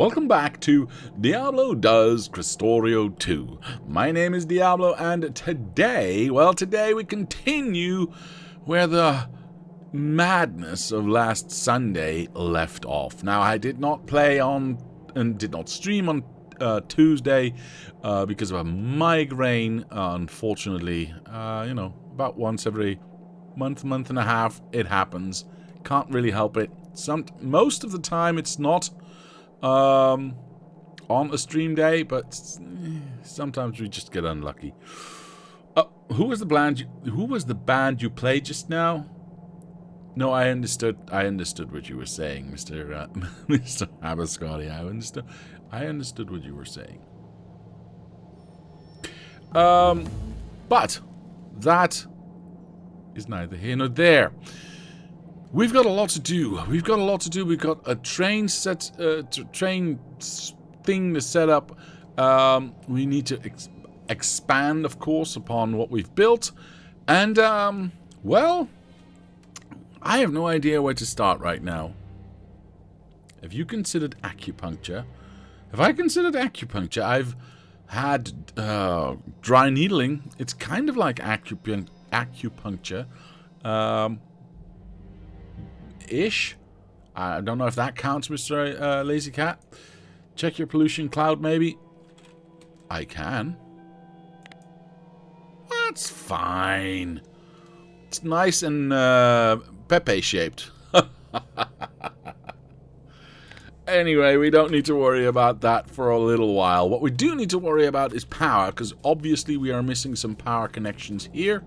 welcome back to Diablo Does Krastorio 2. My name is Diablo, and today we continue where the madness of last Sunday left off. Now, I did not play on and did not stream on Tuesday because of a migraine, unfortunately. About once every month and a half it happens. Can't really help it. Most of the time it's not on a stream day, but sometimes we just get unlucky. Who was the band you played just now? No, I understood what you were saying, Mr. Mr. Abascotty. I understood what you were saying. But that is neither here nor there. We've got a lot to do. We've got a train thing to set up. We need to expand, of course, upon what we've built. And, well, I have no idea where to start right now. Have you considered acupuncture? Have I considered acupuncture? I've had dry needling. It's kind of like acupuncture. Ish. I don't know if that counts, Mr. Lazy Cat. Check your pollution cloud, maybe. I can. That's fine. It's nice and Pepe shaped. Anyway, we don't need to worry about that for a little while. What we do need to worry about is power, because obviously we are missing some power connections here.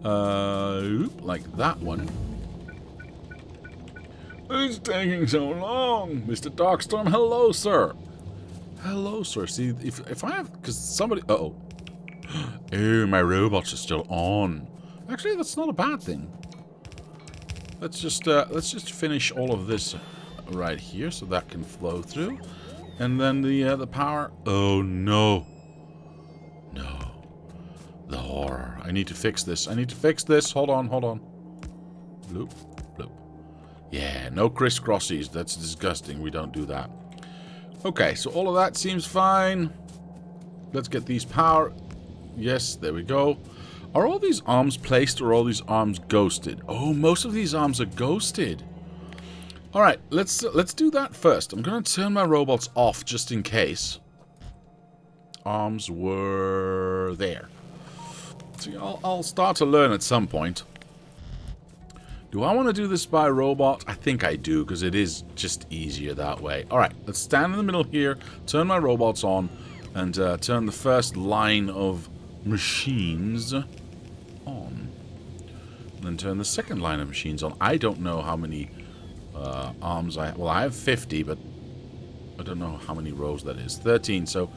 Like that one. It's taking so long, Mr. Darkstorm. Hello, sir. Hello, sir. See, if I have, because somebody. Oh, my robots are still on. Actually, that's not a bad thing. Let's just finish all of this right here, so that can flow through, and then the power. Oh no, no, the horror. I need to fix this. Hold on. Bloop. Yeah, no crisscrossies. That's disgusting. We don't do that. Okay, so all of that seems fine. Let's get these power. Yes, there we go. Are all these arms placed or are all these arms ghosted? Oh, most of these arms are ghosted. All right, let's do that first. I'm going to turn my robots off just in case. Arms were there. See, I'll start to learn at some point. Do I want to do this by robot? I think I do, because it is just easier that way. Alright, let's stand in the middle here, turn my robots on, and turn the first line of machines on. And then turn the second line of machines on. I don't know how many arms I have. Well, I have 50, but I don't know how many rows that is. 13, so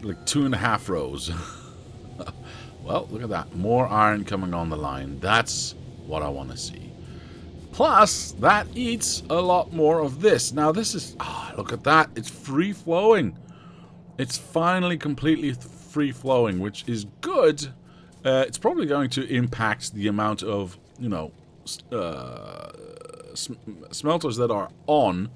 like 2.5 rows. Well, look at that. More iron coming on the line. That's what I want to see. Plus, that eats a lot more of this. Now, this is... look at that. It's free-flowing. It's finally completely free-flowing, which is good. It's probably going to impact the amount of, smelters that are on.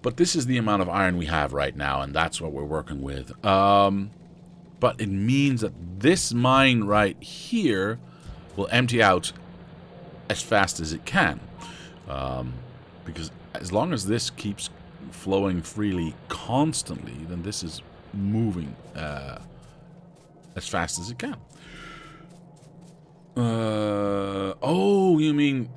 But this is the amount of iron we have right now, and that's what we're working with. But it means that this mine right here will empty out as fast as it can, because as long as this keeps flowing freely constantly, then this is moving as fast as it can. Oh, you mean...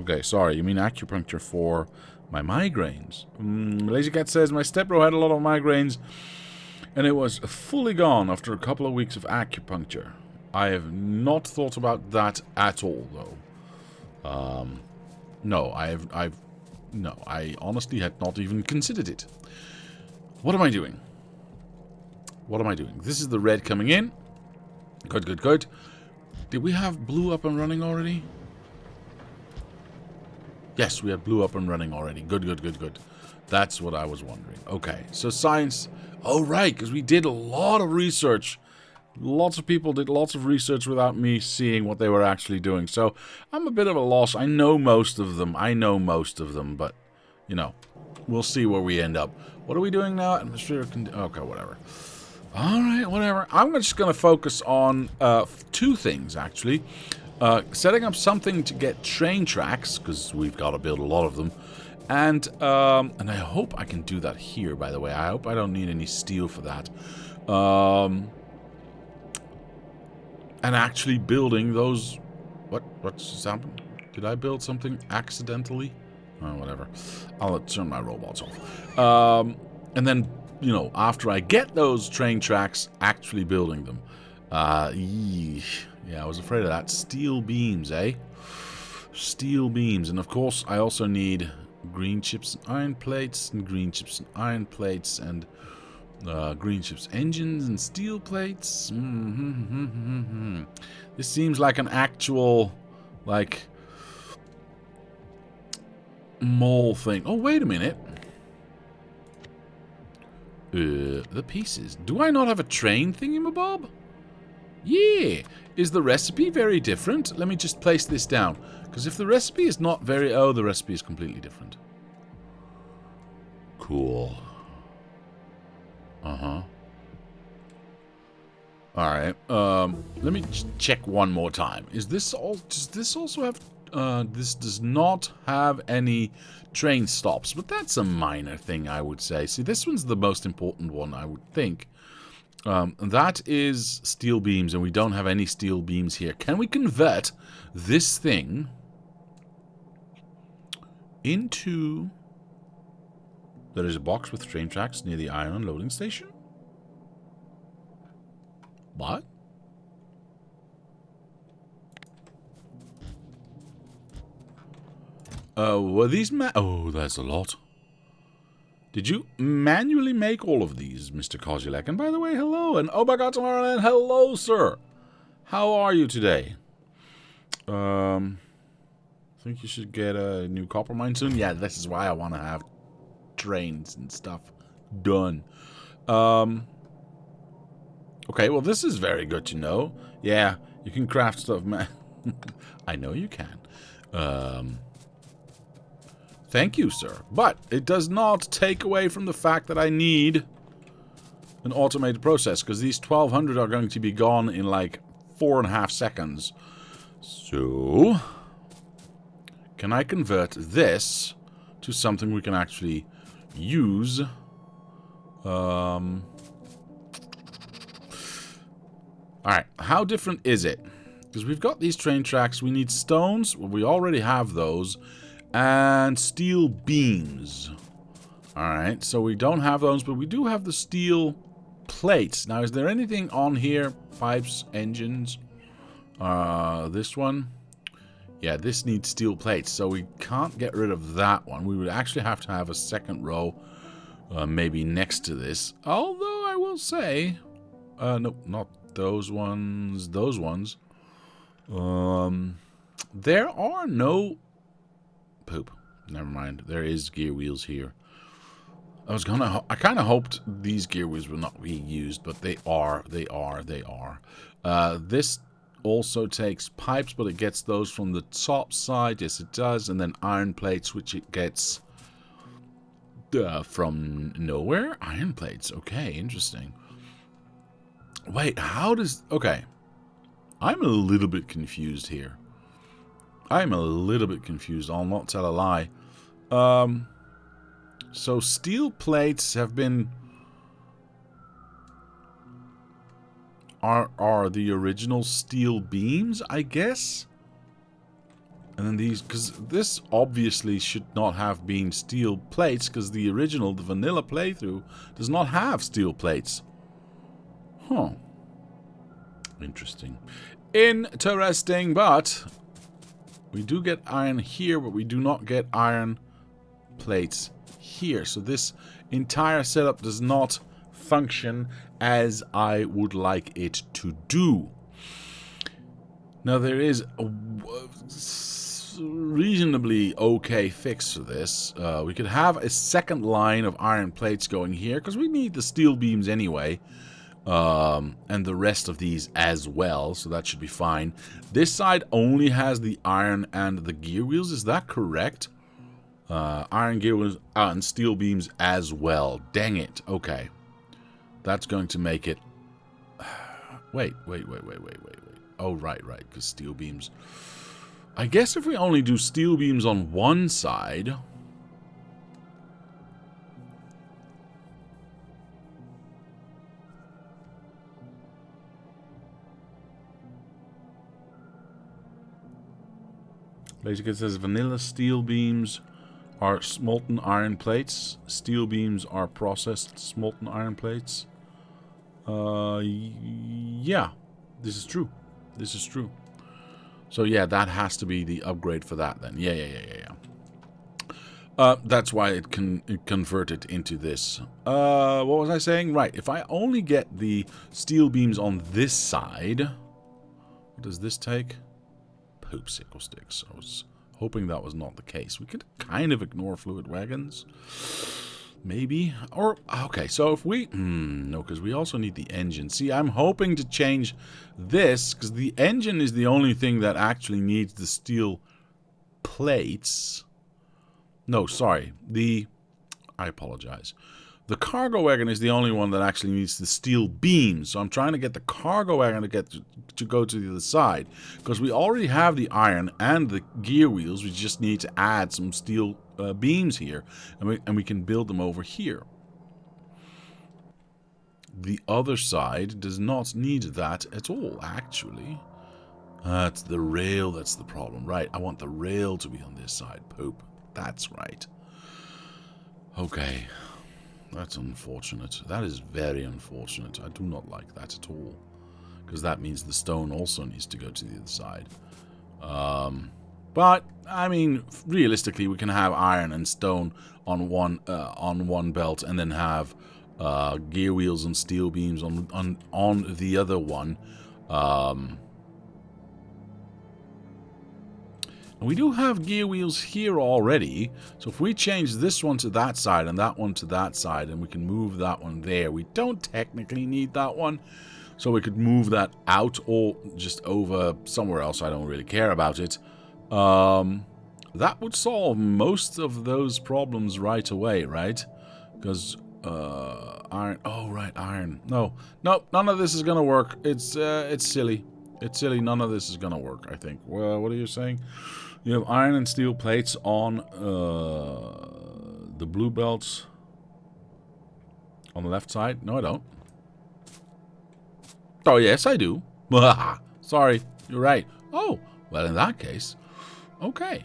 Okay, sorry, you mean acupuncture for my migraines. Lazy Cat says, my stepbro had a lot of migraines, and it was fully gone after a couple of weeks of acupuncture. I have not thought about that at all, though. No, I honestly had not even considered it. What am I doing? This is the red coming in. Good. Did we have blue up and running already? Yes, we had blue up and running already. Good. That's what I was wondering. Okay, so science. Oh, right, because we did a lot of research. Lots of people did lots of research without me seeing what they were actually doing. So I'm a bit of a loss. I know most of them, but, We'll see where we end up. What are we doing now? Atmosphere okay, whatever. Alright, whatever. I'm just going to focus on 2 things, actually. Setting up something to get train tracks, because we've got to build a lot of them. And I hope I can do that here, by the way. I hope I don't need any steel for that. And actually building those... What's just happened? Did I build something accidentally? Oh, whatever. I'll turn my robots off. And then, you know, after I get those train tracks, actually building them. Yeah, I was afraid of that. Steel beams, eh? Steel beams. And of course, I also need green chips and iron plates, and green chips and iron plates, and green chips engines and steel plates. This seems like an actual, like, mole thing. Oh, wait a minute. The pieces. Do I not have a train thingamabob? Yeah. Is the recipe very different? Let me just place this down. Because if the recipe is not very... Oh, the recipe is completely different. Cool. Uh-huh. Alright. Let me check one more time. Is this all... Does this also have... this does not have any train stops, but that's a minor thing, I would say. See, this one's the most important one, I would think. That is steel beams, and we don't have any steel beams here. Can we convert this thing into... There is a box with train tracks near the iron unloading station? What? Were these oh, that's a lot. Did you manually make all of these, Mr. Kozulek? And by the way, hello, and oh my god, tomorrow, and hello, sir. How are you today? I think you should get a new copper mine soon. Yeah, this is why I want to have trains and stuff done. Okay, well, this is very good to know. Yeah, you can craft stuff, man. I know you can. Thank you, sir. But it does not take away from the fact that I need an automated process, because these 1200 are going to be gone in like 4.5 seconds. So, can I convert this to something we can actually use? Alright, how different is it? Because we've got these train tracks, we need stones, well, we already have those. And steel beams. Alright, so we don't have those, but we do have the steel plates. Now, is there anything on here? Pipes, engines. This one. Yeah, this needs steel plates, so we can't get rid of that one. We would actually have to have a second row, maybe next to this. Although, I will say... no, not those ones. Those ones. There are no... Poop. Never mind. There is gear wheels here. I kind of hoped these gear wheels would not be used, but they are. They are. This also takes pipes, but it gets those from the top side. Yes, it does. And then iron plates, which it gets from nowhere. Iron plates. Okay, interesting. Wait, how does... Okay. I'm a little bit confused here. I'm a little bit confused. I'll not tell a lie. So steel plates have been... Are the original steel beams, I guess? And then these... Because this obviously should not have been steel plates, because the original, the vanilla playthrough, does not have steel plates. Huh. Interesting. Interesting, but... We do get iron here, but we do not get iron plates here. So this entire setup does not function as I would like it to do. Now there is a reasonably okay fix for this. We could have a second line of iron plates going here, because we need the steel beams anyway. And the rest of these as well, so that should be fine. This side only has the iron and the gear wheels, is that correct? Iron gear was and steel beams as well. Dang it. Okay. That's going to make it... Wait. Oh, right. Because steel beams... I guess if we only do steel beams on one side... Basically, it says vanilla steel beams are molten iron plates. Steel beams are processed molten iron plates. Yeah, this is true. This is true. So yeah, that has to be the upgrade for that then. Yeah. That's why it converted into this. What was I saying? Right, if I only get the steel beams on this side... What does this take? Poop sickle sticks. I was hoping that was not the case. We could kind of ignore fluid wagons. Maybe. Or, okay, so if we... no, because we also need the engine. See, I'm hoping to change this, because the engine is the only thing that actually needs the steel plates. No, sorry. I apologize. The cargo wagon is the only one that actually needs the steel beams. So I'm trying to get the cargo wagon to go to the other side. Because we already have the iron and the gear wheels. We just need to add some steel beams here. And we can build them over here. The other side does not need that at all, actually. It's the rail that's the problem. Right, I want the rail to be on this side. Poop. That's right. Okay. That's unfortunate. That is very unfortunate. I do not like that at all. Because that means the stone also needs to go to the other side. But, I mean, realistically, we can have iron and stone on one belt and then have gear wheels and steel beams on the other one. And we do have gear wheels here already, so if we change this one to that side and that one to that side, and we can move that one there, we don't technically need that one, so we could move that out or just over somewhere else. I don't really care about it. That would solve most of those problems right away, right? Because iron. Oh, right, iron. No, none of this is gonna work. It's silly. It's silly. None of this is gonna work, I think. Well, what are you saying? You have iron and steel plates on the blue belts on the left side. No, I don't. Oh, yes, I do. Sorry, you're right. Oh, well, in that case, okay.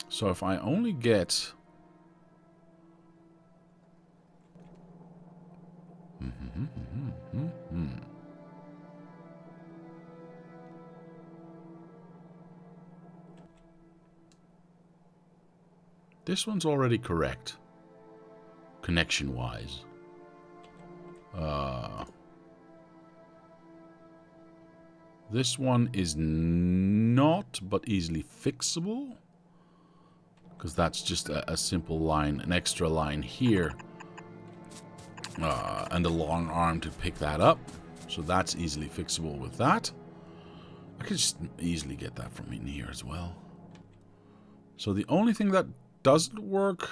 So if I only get... This one's already correct, connection-wise. This one is not, but easily fixable. Because that's just a simple line, an extra line here. And a long arm to pick that up. So that's easily fixable with that. I could just easily get that from in here as well. So the only thing that doesn't work...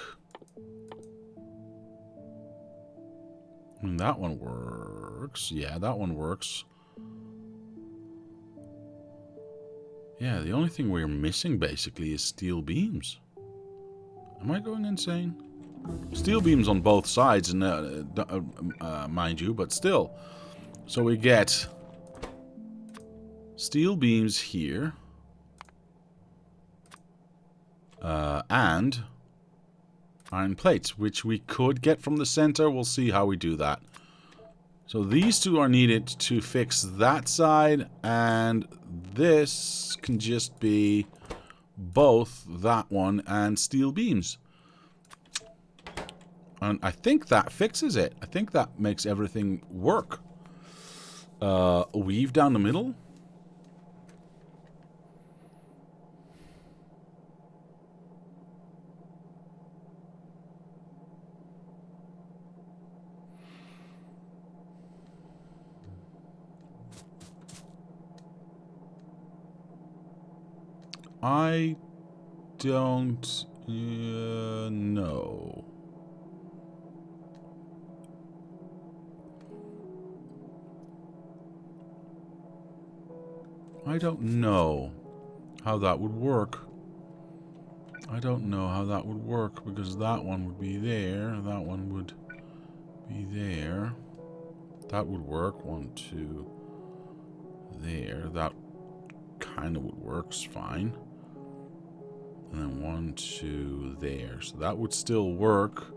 that one works. Yeah, that one works. Yeah, the only thing we're missing basically is steel beams. Am I going insane? Steel beams on both sides, mind you, but still. So we get steel beams here. And iron plates, which we could get from the center. We'll see how we do that. So these two are needed to fix that side, and this can just be both that one and steel beams. And I think that fixes it. I think that makes everything work. Weave down the middle. I don't know. I don't know how that would work. I don't know how that would work because that one would be there. That one would be there. That would work. 1, 2, there. That kind of would work. It's fine. And then 1, 2, there. So that would still work.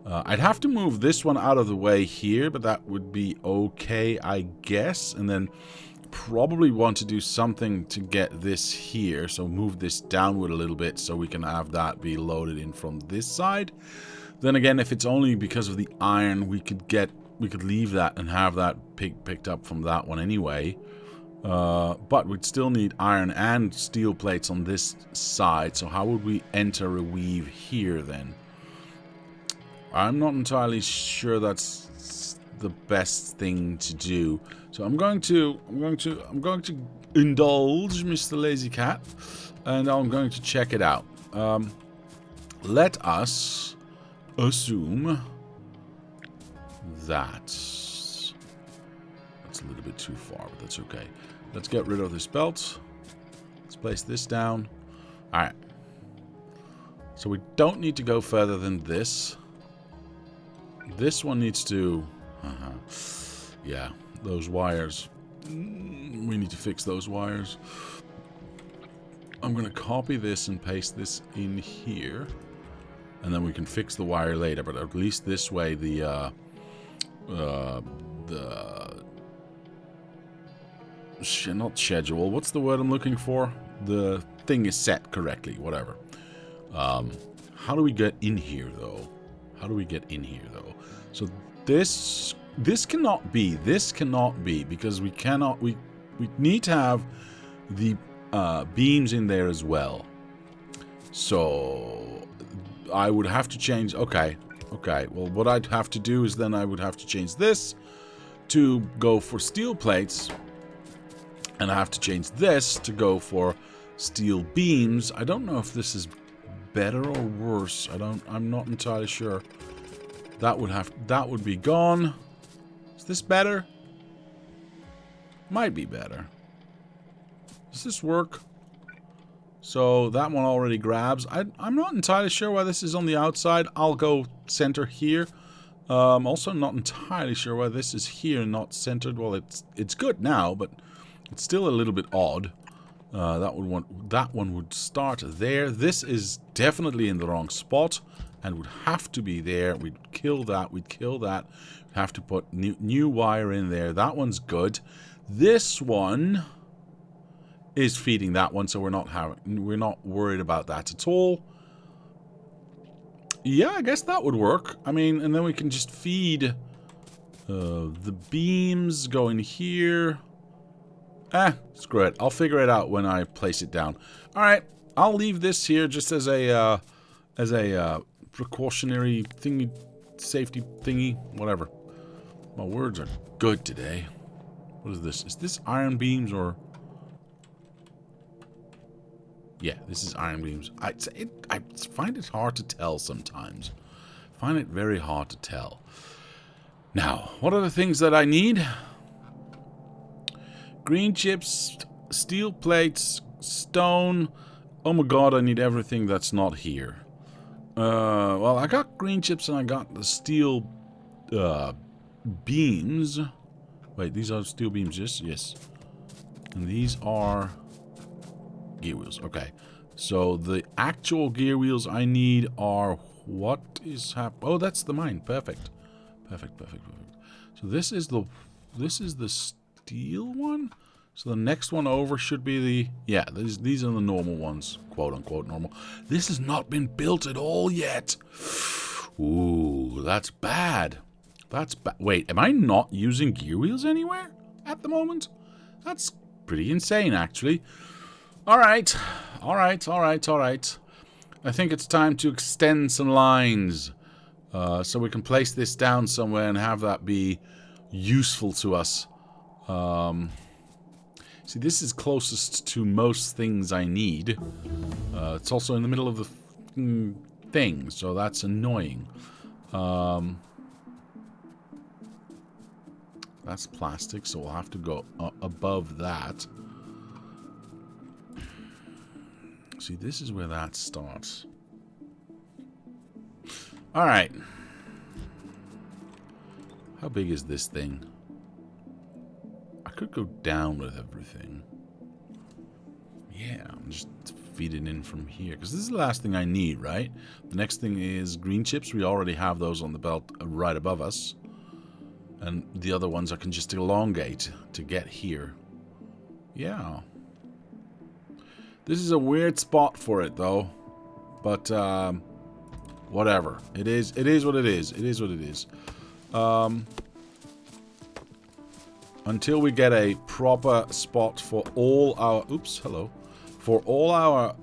I'd have to move this one out of the way here, but that would be okay, I guess. And then probably want to do something to get this here. So move this downward a little bit so we can have that be loaded in from this side. Then again, if it's only because of the iron, we could leave that and have that picked up from that one anyway. But we'd still need iron and steel plates on this side. So how would we enter a weave here then? I'm not entirely sure that's the best thing to do. So I'm going to indulge Mr. Lazy Cat, and I'm going to check it out. Let us assume that's a little bit too far, but that's okay. Let's get rid of this belt. Let's place this down. All right. So we don't need to go further than this. This one needs to... yeah, those wires. We need to fix those wires. I'm going to copy this and paste this in here. And then we can fix the wire later. But at least this way the not schedule. What's the word I'm looking for? The thing is set correctly. Whatever. How do we get in here, though? How do we get in here, though? So this cannot be. This cannot be because we cannot. We need to have the beams in there as well. So I would have to change. Okay. Well, what I'd have to do is then I would have to change this to go for steel plates, and I have to change this to go for steel beams. I don't know if this is better or worse. I'm not entirely sure. That would be gone. Is this better? Might be better. Does this work? So that one already grabs. I'm not entirely sure why this is on the outside. I'll go center here. Also not entirely sure why this is here and not centered. Well, it's good now, but it's still a little bit odd. That one would start there. This is definitely in the wrong spot and would have to be there. We'd kill that. We'd have to put new wire in there. That one's good. This one is feeding that one, so we're not worried about that at all. Yeah, I guess that would work. I mean, and then we can just feed the beams going here. Screw it. I'll figure it out when I place it down. All right, I'll leave this here just as a precautionary thingy, safety thingy, whatever. My words are good today. What is this? Is this iron beams or? Yeah, this is iron beams. I find it hard to tell sometimes. I find it very hard to tell. Now, what are the things that I need? Green chips, steel plates, stone. Oh my god, I need everything that's not here. Well, I got green chips and I got the steel beams. Wait, these are steel beams, yes. And these are gear wheels. Okay. So the actual gear wheels I need are what is happening? Oh, that's the mine. Perfect. Perfect. So this is the steel one. So the next one over should be the... Yeah, these are the normal ones. Quote unquote normal. This has not been built at all yet. Ooh, that's bad. That's bad. Wait, am I not using gear wheels anywhere at the moment? That's pretty insane, actually. Alright. I think it's time to extend some lines. So we can place this down somewhere and have that be useful to us. See, this is closest to most things I need. It's also in the middle of the thing, so that's annoying. That's plastic, so we'll have to go above that. See, this is where that starts. Alright. How big is this thing? I could go down with everything. Yeah, I'm just feed it in from here. Because this is the last thing I need, right? The next thing is green chips. We already have those on the belt right above us. And the other ones I can just elongate to get here. Yeah. This is a weird spot for it, though. But, whatever. It is what it is. It is what it is. Until we get a proper spot for all our... Oops, hello. For all our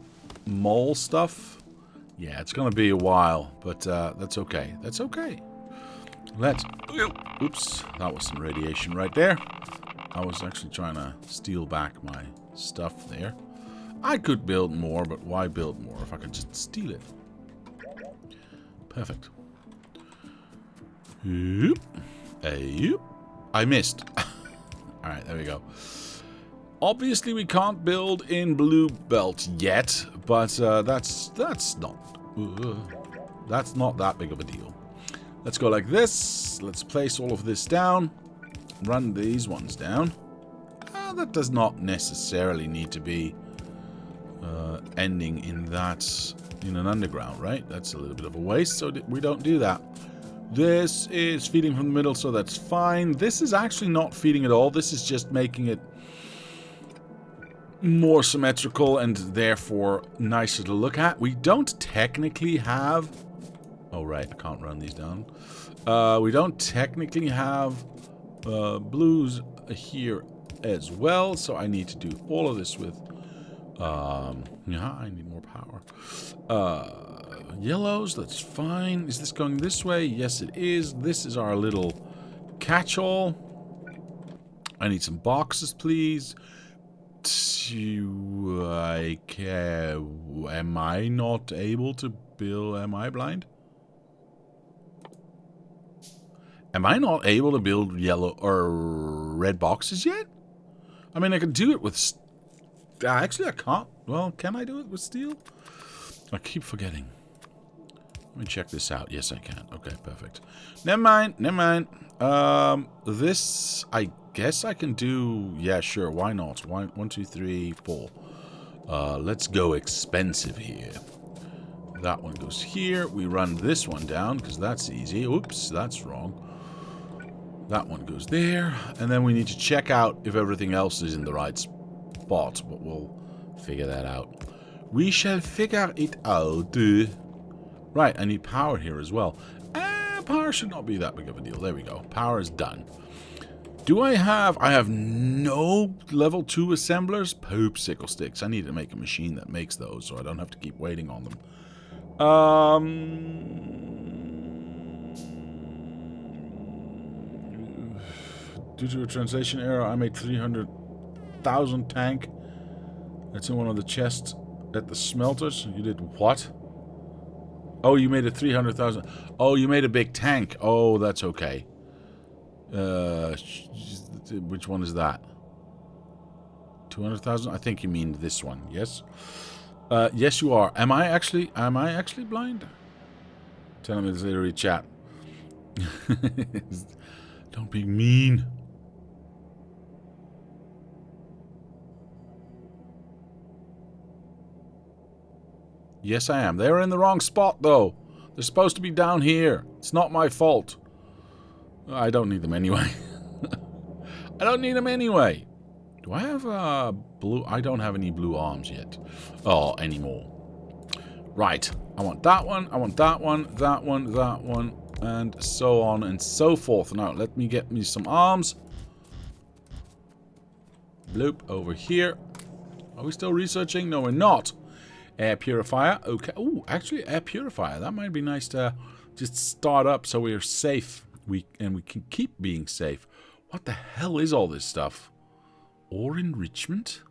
mole stuff. Yeah, it's going to be a while. But that's okay. That's okay. Let's... Oops, that was some radiation right there. I was actually trying to steal back my stuff there. I could build more, but why build more if I could just steal it? Perfect. I missed. Alright, there we go. Obviously, we can't build in blue belt yet, but that's not that big of a deal. Let's go like this. Let's place all of this down. Run these ones down. That does not necessarily need to be ending in an underground, right? That's a little bit of a waste, so we don't do that. This is feeding from the middle, so that's fine. This is actually not feeding at all. This is just making it more symmetrical and therefore nicer to look at. We don't technically have... Oh, right. I can't run these down. We don't technically have blues here as well, so I need to do all of this with... yeah, I need more power. Yellows, that's fine. Is this going this way? Yes, it is. This is our little catch-all. I need some boxes, please. Am I not able to build... Am I blind? Am I not able to build yellow or red boxes yet? I mean, I can do it with... Actually, I can't. Well, can I do it with steel? I keep forgetting. Let me check this out. Yes, I can. Okay, perfect. Never mind. Never mind. This, I guess I can do... Yeah, sure. Why not? 1, 2, 3, 4. Let's go expensive here. That one goes here. We run this one down because that's easy. Oops, that's wrong. That one goes there. And then we need to check out if everything else is in the right spot. But we'll figure that out. We shall figure it out. Right, I need power here as well. Power should not be that big of a deal. There we go. Power is done. Do I have... I have no level 2 assemblers? Pope sickle sticks. I need to make a machine that makes those so I don't have to keep waiting on them. Due to a translation error, I made 300,000 tank. That's in one of the chests at the smelters. You did what? Oh, you made a 300,000. Oh, you made a big tank. Oh, that's okay. Which one is that? 200,000? I think you mean this one. Yes. Yes, you are. Am I actually blind? Tell me this later in chat. Don't be mean. Yes, I am. They're in the wrong spot, though. They're supposed to be down here. It's not my fault. I don't need them anyway. I don't need them anyway. Do I have blue? I don't have any blue arms yet. Oh, anymore. Right. I want that one. I want that one. That one. That one. And so on and so forth. Now, let me get me some arms. Bloop. Over here. Are we still researching? No, we're not. Air purifier. Okay. Oh, actually, air purifier. That might be nice to just start up so we're safe. We can keep being safe. What the hell is all this stuff? Ore enrichment?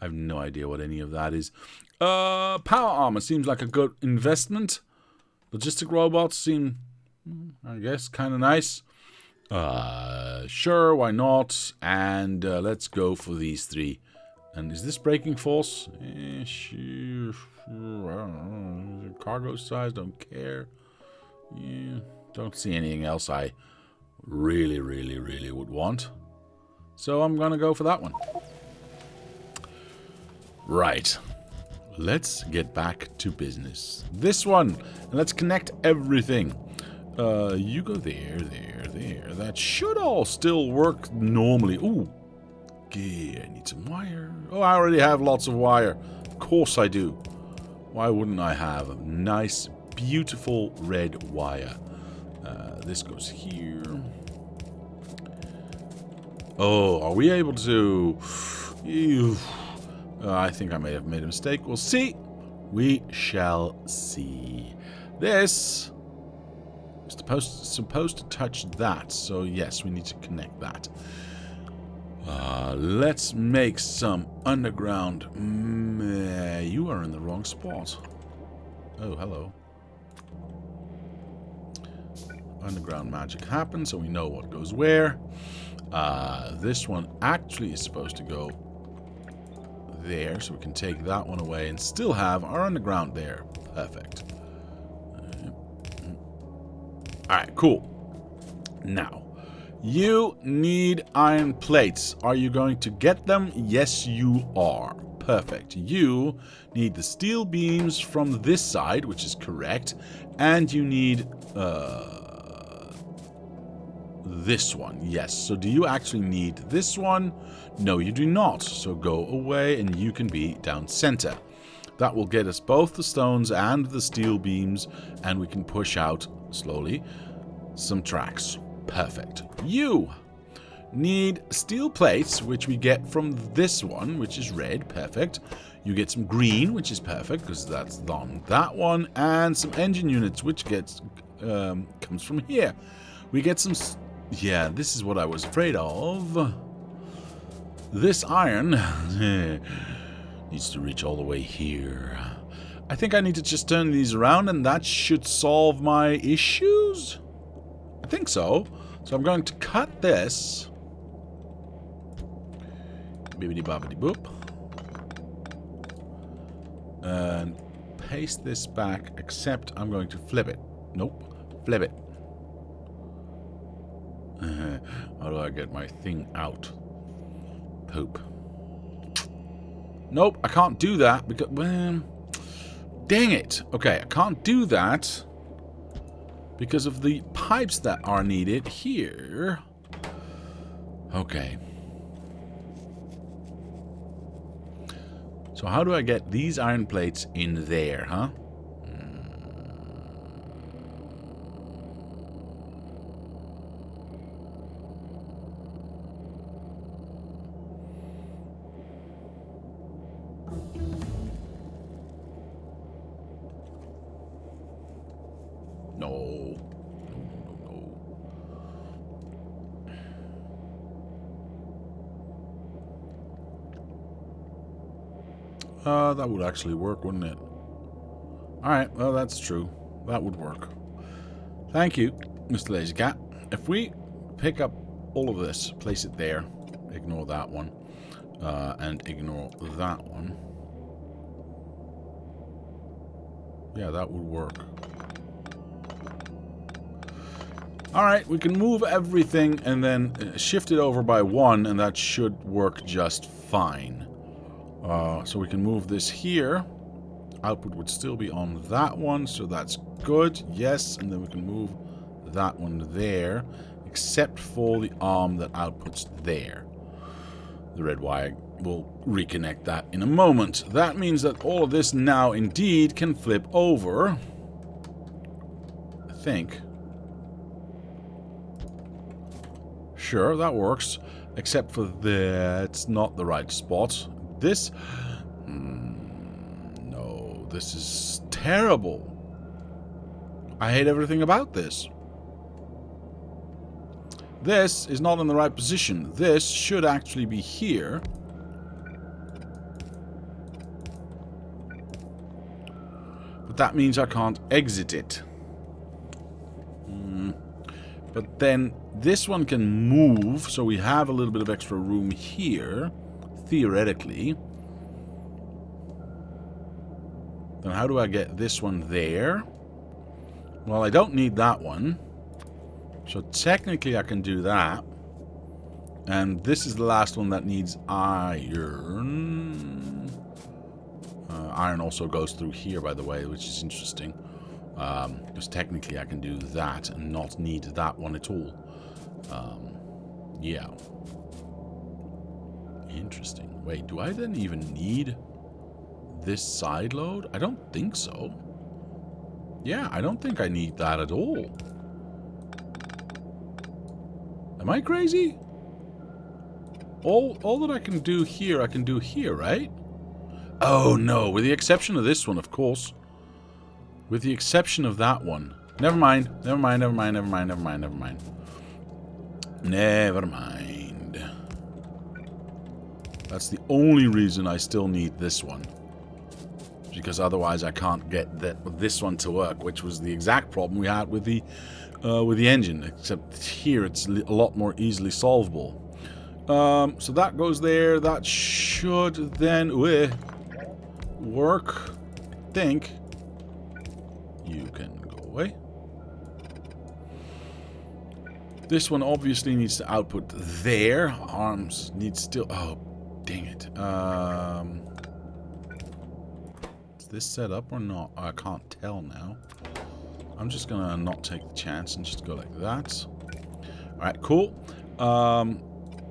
I have no idea what any of that is. Power armor seems like a good investment. Logistic robots seem, I guess, kind of nice. Sure, why not? And let's go for these 3. And is this braking force? Sure. I don't know. Cargo size, don't care. Yeah, don't see anything else I really would want. So I'm gonna go for that one. Right. Let's get back to business. This one. And let's connect everything. You go there. That should all still work normally. Ooh. Yeah, I need some wire. Oh, I already have lots of wire. Of course I do. Why wouldn't I have a nice, beautiful red wire? This goes here. Oh, are we able to... I think I may have made a mistake. We'll see. We shall see. This is supposed to touch that. So, yes, we need to connect that. Let's make some underground... you are in the wrong spot. Oh, hello. Underground magic happens, so we know what goes where. This one actually is supposed to go there, so we can take that one away and still have our underground there. Perfect. Alright, cool. Now, you need iron plates. Are you going to get them? Yes, you are. Perfect. You need the steel beams from this side, which is correct, and you need this one. Yes. So do you actually need this one? No, you do not. So go away and you can be down center. That will get us both the stones and the steel beams, and we can push out slowly some tracks. Perfect. You need steel plates, which we get from this one, which is red. Perfect. You get some green, which is perfect, because that's on that one. And some engine units, which gets comes from here. We get some... Yeah, this is what I was afraid of. This iron needs to reach all the way here. I think I need to just turn these around, and that should solve my issues? I think so. So I'm going to cut this. Bibbidi bobbidi boop. And paste this back, except I'm going to flip it. Nope. Flip it. How do I get my thing out? Poop. Nope, I can't do that because... dang it. Okay, I can't do that because of the pipes that are needed here. Okay. So how do I get these iron plates in there, huh? That would actually work, wouldn't it? Alright, well, that's true. That would work. Thank you, Mr. Lazy Cat. If we pick up all of this, place it there, ignore that one, and ignore that one. Yeah, that would work. Alright, we can move everything and then shift it over by 1, and that should work just fine. So we can move this here. Output would still be on that one, so that's good. Yes, and then we can move that one there, except for the arm that outputs there. The red wire will reconnect that in a moment. That means that all of this now indeed can flip over. I think. Sure, that works. Except for that's not the right spot. This... no, this is terrible. I hate everything about this. This is not in the right position. This should actually be here. But that means I can't exit it. But then this one can move, so we have a little bit of extra room here, theoretically. Then how do I get this one there? Well, I don't need that one. So technically I can do that. And this is the last one that needs iron. Iron also goes through here, by the way, which is interesting. Because technically I can do that and not need that one at all. Yeah. Interesting. Wait, do I then even need this side load? I don't think so. Yeah, I don't think I need that at all. Am I crazy? All that I can do here, right? Oh no, with the exception of this one, of course. With the exception of that one. Never mind. Never mind. That's the only reason I still need this one. Because otherwise I can't get this one to work, which was the exact problem we had with the engine. Except here it's a lot more easily solvable. So that goes there. That should then work. I think. You can go away. This one obviously needs to output there. Arms need still... Oh, dang it. Is this set up or not? I can't tell now. I'm just gonna not take the chance and just go like that. Alright, cool.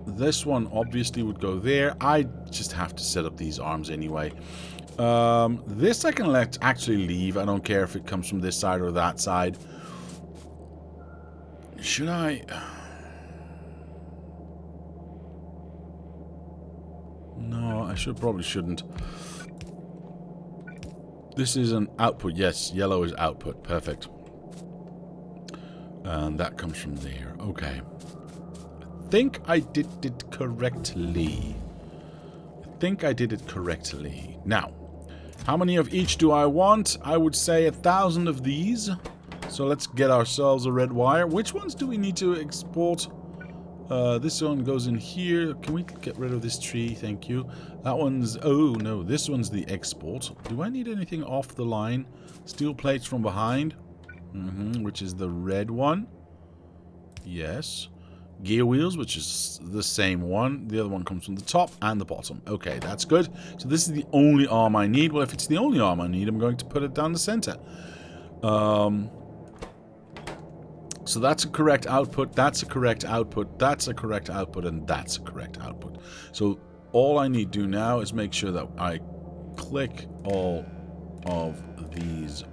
This one obviously would go there. I just have to set up these arms anyway. This I can actually leave. I don't care if it comes from this side or that side. Should I? No, I probably shouldn't. This is an output. Yes, yellow is output. Perfect. And that comes from there. Okay. I think I did it correctly. Now, how many of each do I want? I would say 1,000 of these. So let's get ourselves a red wire. Which ones do we need to export? This one goes in here. Can we get rid of this tree? Thank you. That one's... Oh, no. This one's the export. Do I need anything off the line? Steel plates from behind. Which is the red one. Yes. Gear wheels, which is the same one. The other one comes from the top and the bottom. Okay, that's good. So this is the only arm I need. Well, if it's the only arm I need, I'm going to put it down the center. So that's a correct output, that's a correct output, that's a correct output, and that's a correct output. So all I need to do now is make sure that I click all of these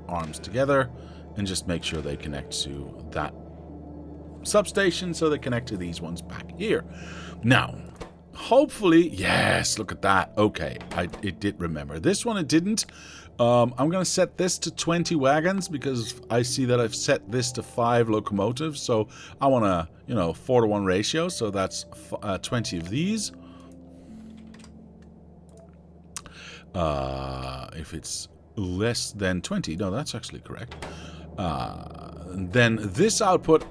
arms together and just make sure they connect to that substation, so they connect to these ones back here. Now, hopefully, yes, look at that. Okay, it did remember. This one it didn't. I'm going to set this to 20 wagons because I see that I've set this to 5 locomotives. So I want a, 4-to-1 ratio. So that's 20 of these. If it's less than 20, no, that's actually correct. Then this output,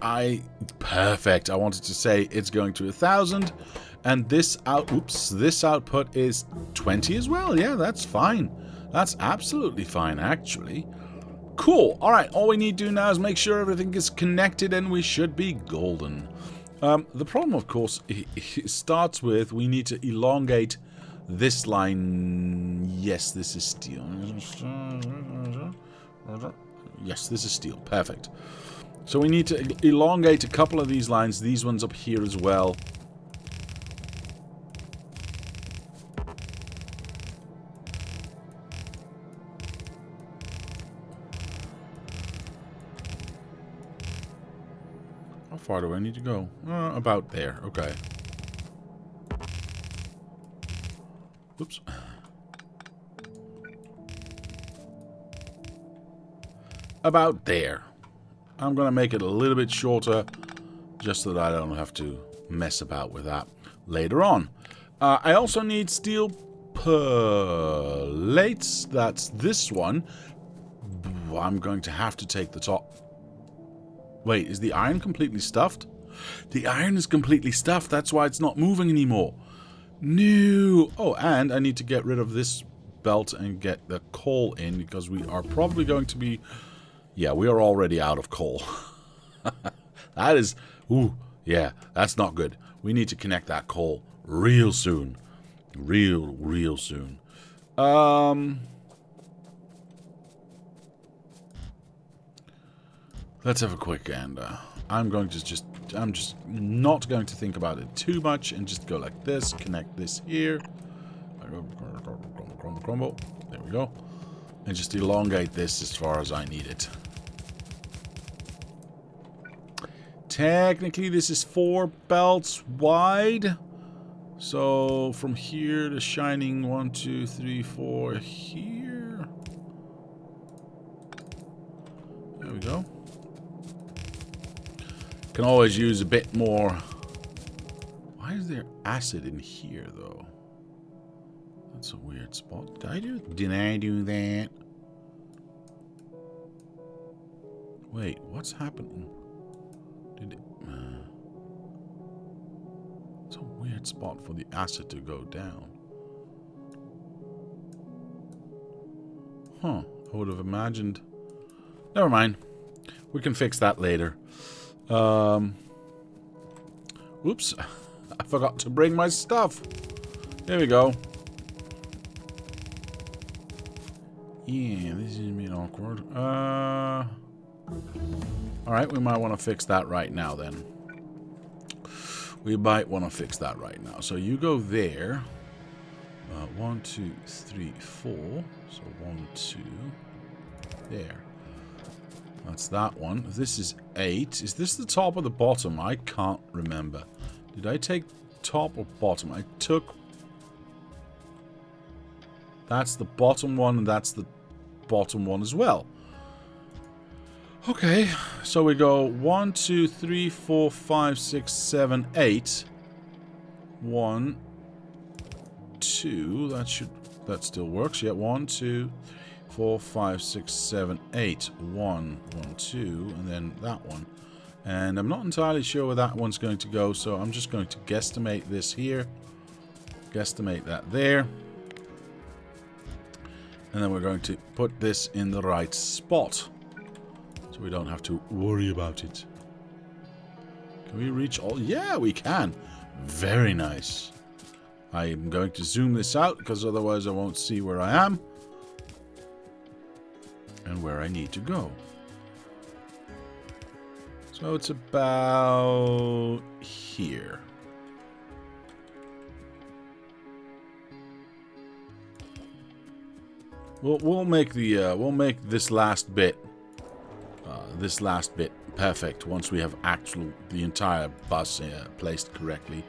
perfect. I wanted to say it's going to 1,000. And this output is 20 as well. Yeah, that's fine. That's absolutely fine, actually. Cool. All right, all we need to do now is make sure everything is connected and we should be golden. The problem, of course, it starts with we need to elongate this line. Yes, this is steel. Yes, this is steel. Perfect. So we need to elongate a couple of these lines. These ones up here as well. How far do I need to go? About there. Okay. Oops. About there. I'm going to make it a little bit shorter Just so that I don't have to mess about with that later on. I also need steel plates. That's this one. I'm going to have to take the top. Wait, is the iron completely stuffed? The iron is completely stuffed. That's why it's not moving anymore. No. Oh, and I need to get rid of this belt and get the coal in, because we are probably going to be... Yeah, we are already out of coal. That is... Ooh, yeah, that's not good. We need to connect that coal real soon. Real soon. Let's have a quick gander. I'm just not going to think about it too much and just go like this. Connect this here. Crumble. There we go. And just elongate this as far as I need it. Technically, this is 4 belts wide. So from here to shining 1, 2, 3, 4 here. There we go. Can always use a bit more. Why is there acid in here, though? That's a weird spot. Did I do that? Wait, what's happening? It's a weird spot for the acid to go down. Huh. I would have imagined. Never mind. We can fix that later. Oops. I forgot to bring my stuff. There we go. Yeah, this is a bit awkward. Alright, we might want to fix that right now then. We might want to fix that right now. So you go there. 1, 2, 3, 4. So 1, 2. There. That's that one. This is 8. Is this the top or the bottom? I can't remember. Did I take top or bottom? I took... That's the bottom one, and that's the bottom one as well. Okay, so we go 1, 2, 3, 4, 5, 6, 7, 8. 1, 2. That still works. Yeah, 1, 2, 4, 5, 6, 7, 8. 1, 1, 2, and then that one. And I'm not entirely sure where that one's going to go, so I'm just going to guesstimate this here. Guesstimate that there. And then we're going to put this in the right spot, so we don't have to worry about it. Can we reach all? Yeah, we can. Very nice. I am going to zoom this out, because otherwise I won't see where I am. And where I need to go. So it's about here. We'll make this last bit perfect once we have the entire bus placed correctly.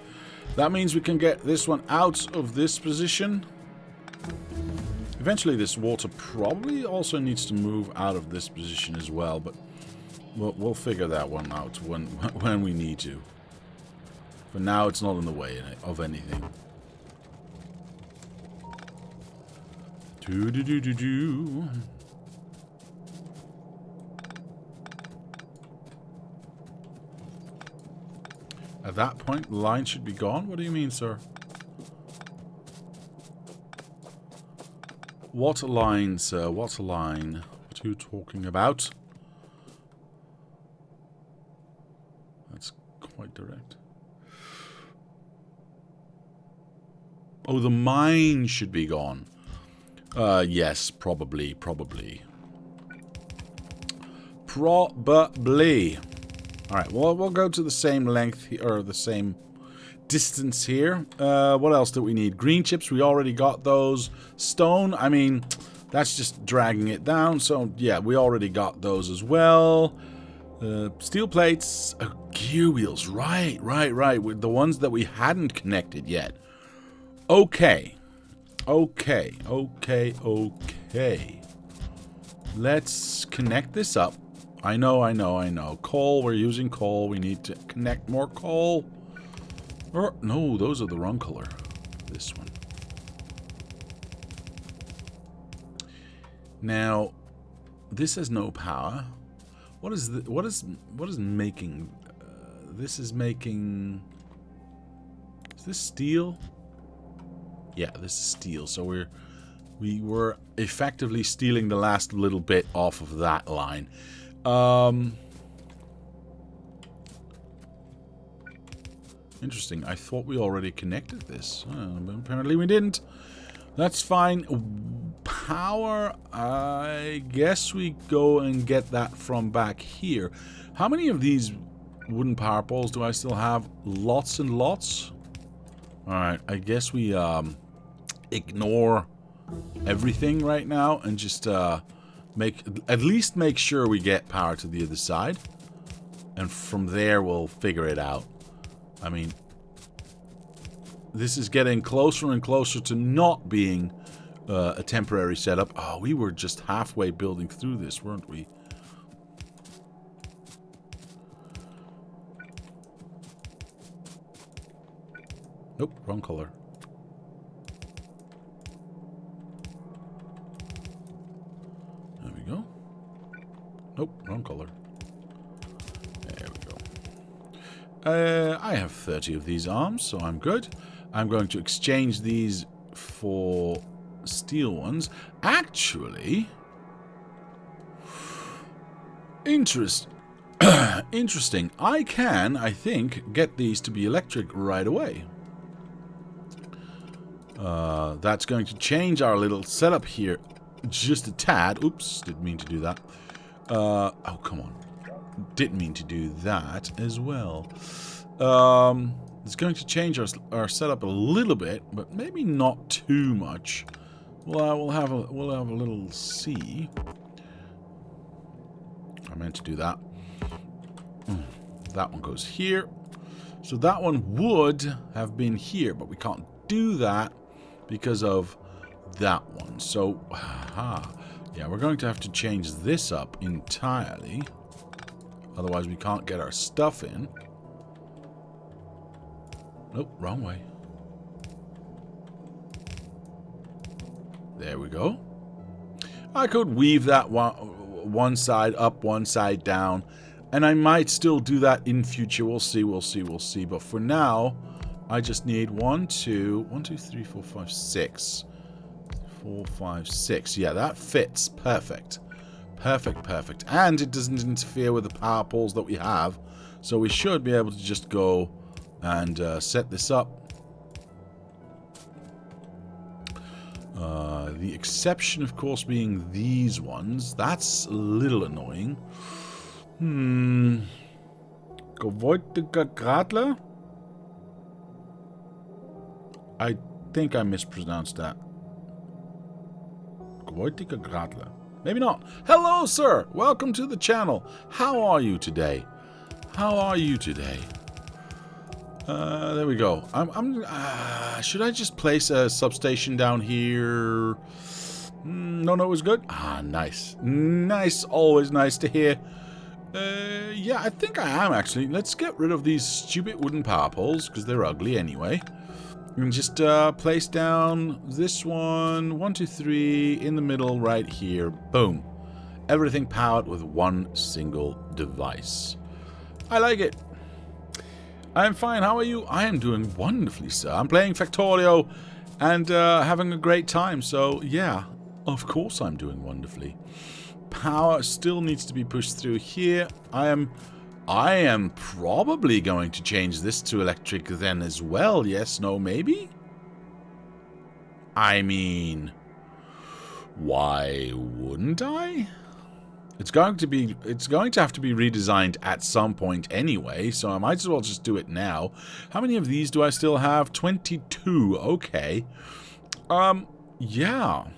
That means we can get this one out of this position. Eventually this water probably also needs to move out of this position as well, but we'll figure that one out when we need to. For now, it's not in the way of anything. At that point, the line should be gone? What do you mean, sir? What line, sir? What line? What are you talking about? That's quite direct. Oh, the mine should be gone. Yes, probably. Probably. Alright, well, we'll go to the same length here, or the same distance here. What else do we need? Green chips, we already got those. Stone, I mean, that's just dragging it down. So, yeah, we already got those as well. Steel plates, gear wheels, right. With the ones that we hadn't connected yet. Okay. Let's connect this up. I know. Coal, we're using coal. We need to connect more coal. Or, no, those are the wrong color. This one. Now, this has no power. What is making... this is making... Is this steel? Yeah, this is steel. So we were effectively stealing the last little bit off of that line. Interesting. I thought we already connected this. But apparently we didn't. That's fine. Power, I guess we go and get that from back here. How many of these wooden power poles do I still have? Lots and lots. Alright, I guess we ignore everything right now and just at least make sure we get power to the other side. And from there we'll figure it out. I mean, this is getting closer and closer to not being a temporary setup. Oh, we were just halfway building through this, weren't we? Nope, wrong color. There we go. Nope, wrong color. There we go. I have 30 of these arms, so I'm good. I'm going to exchange these for steel ones. Actually, interesting. I can, I think, get these to be electric right away. That's going to change our little setup here just a tad. Oops, didn't mean to do that. Oh, come on. Didn't mean to do that as well. It's going to change our setup a little bit, but maybe not too much. Well, we'll have a little see. I meant to do that. That one goes here. So that one would have been here, but we can't do that because of that one. So, yeah, we're going to have to change this up entirely. Otherwise, we can't get our stuff in. Nope, wrong way. There we go. I could weave that one side up, one side down. And I might still do that in future. We'll see. But for now, I just need 1, 2, 3, 4, 5, 6. 4, 5, 6. Yeah, that fits. Perfect. Perfect. And it doesn't interfere with the power poles that we have. So we should be able to just go and set this up. The exception, of course, being these ones. That's a little annoying. Gewoltiger Gradler? I think I mispronounced that. Gewoltiger Gradler. Maybe not. Hello, sir. Welcome to the channel. How are you today? There we go. Should I just place a substation down here? No, it was good. Nice. Nice. Always nice to hear. Yeah, I think I am, actually. Let's get rid of these stupid wooden power poles, because they're ugly anyway. And just place down this one. 1, 2, 3, in the middle, right here. Boom. Everything powered with one single device. I like it. I'm fine. How are you? I am doing wonderfully, sir. I'm playing Factorio and having a great time. So, yeah, of course I'm doing wonderfully. Power still needs to be pushed through here. I am probably going to change this to electric then as well. Yes, no, maybe? I mean, why wouldn't I? It's going to have to be redesigned at some point anyway, so I might as well just do it now. How many of these do I still have? 22. Okay. Yeah.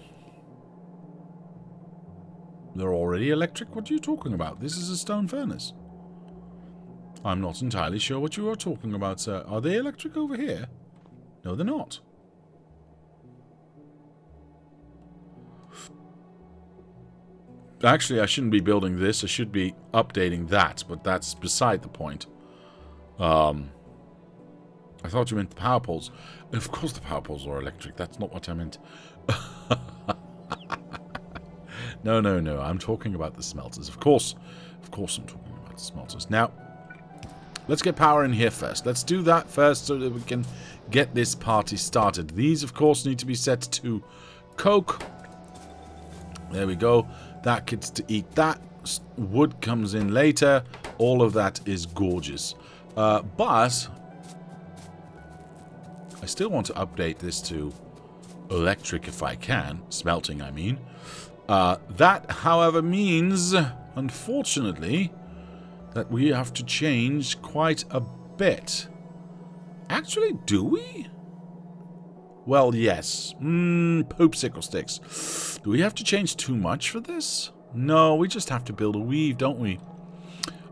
They're already electric? What are you talking about? This is a stone furnace. I'm not entirely sure what you are talking about, sir. Are they electric over here? No, they're not. Actually, I shouldn't be building this. I should be updating that, but that's beside the point. I thought you meant the power poles. Of course the power poles are electric. That's not what I meant. No, no, no. I'm talking about the smelters. Of course I'm talking about the smelters. Now, let's get power in here first. Let's do that first so that we can get this party started. These, of course, need to be set to coke. There we go. That gets to eat that. Wood comes in later. All of that is gorgeous. But I still want to update this to electric if I can. Smelting, I mean. That, however, means, unfortunately, that we have to change quite a bit. Actually, do we? Well, yes. Poop sickle sticks. Do we have to change too much for this? No, we just have to build a weave, don't we?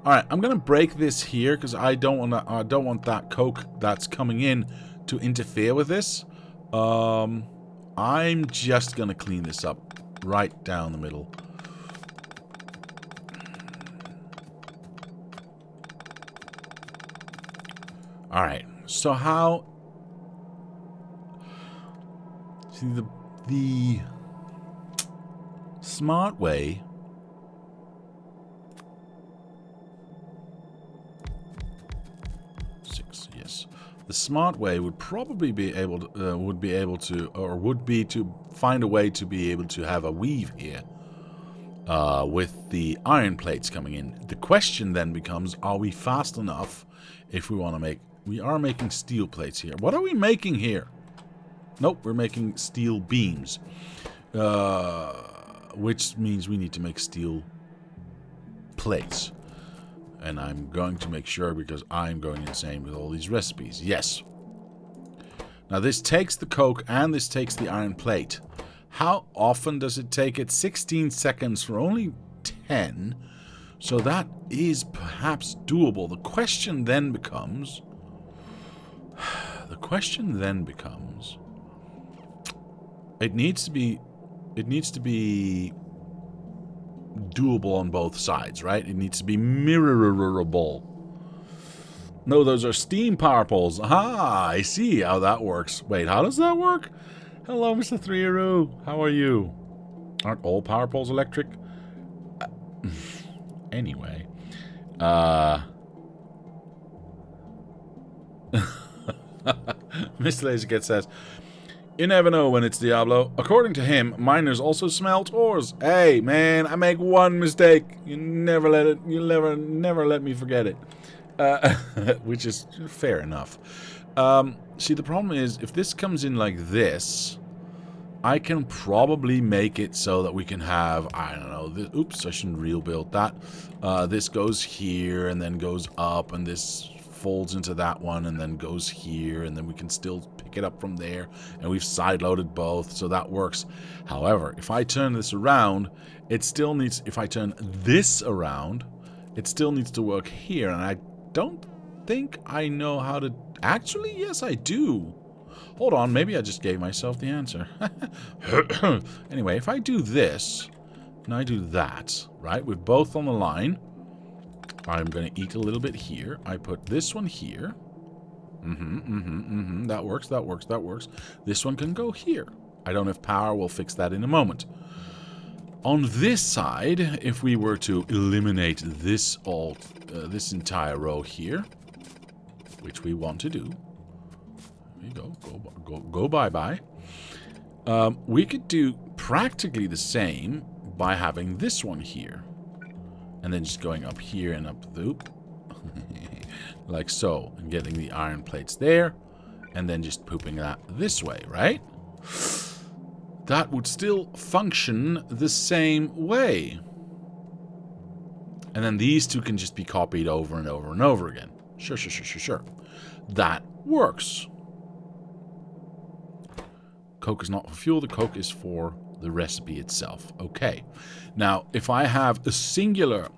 Alright, I'm gonna break this here because I don't want that coke that's coming in to interfere with this. I'm just gonna clean this up right down the middle. Alright, so how... See, the smart way... The smart way would probably be able to, would be to find a way to be able to have a weave here with the iron plates coming in. The question then becomes, are we fast enough if we want to make... We are making steel plates here. What are we making here? Nope, we're making steel beams. Which means we need to make steel plates. And I'm going to make sure because I'm going insane with all these recipes. Yes. Now this takes the coke and this takes the iron plate. How often does it take it? 16 seconds for only 10. So that is perhaps doable. The question then becomes... It needs to be doable on both sides, right? It needs to be mirrorable. No, those are steam power poles. Aha, I see how that works. Wait, how does that work? Hello, Mr. 3-Ru. How are you? Aren't all power poles electric? Anyway. Mr. Laserkit says, you never know when it's Diablo. According to him, miners also smelt ores. Hey, man, I make one mistake. You never let me forget it. Which is fair enough. See, the problem is, if this comes in like this, I can probably make it so that we can have, I don't know, this, oops, I shouldn't rebuild that. This goes here and then goes up, and this folds into that one and then goes here, and then we can still pick it up from there, and we've side-loaded both, so that works. However, if I turn this around, it still needs, if I turn this around, it still needs to work here, and I don't think I know how to... Actually, yes, I do. Hold on, maybe I just gave myself the answer. Anyway, if I do this, and I do that, right, with both on the line, I'm going to eat a little bit here. I put this one here. That works, that works, that works. This one can go here. I don't have power. We'll fix that in a moment. On this side, if we were to eliminate this this entire row here, which we want to do, there you go bye-bye. We could do practically the same by having this one here. And then just going up here and up the loop. Like so. And getting the iron plates there. And then just pooping that this way, right? That would still function the same way. And then these two can just be copied over and over and over again. Sure. That works. Coke is not for fuel. The coke is for the recipe itself. Okay. Now, if I have a singular,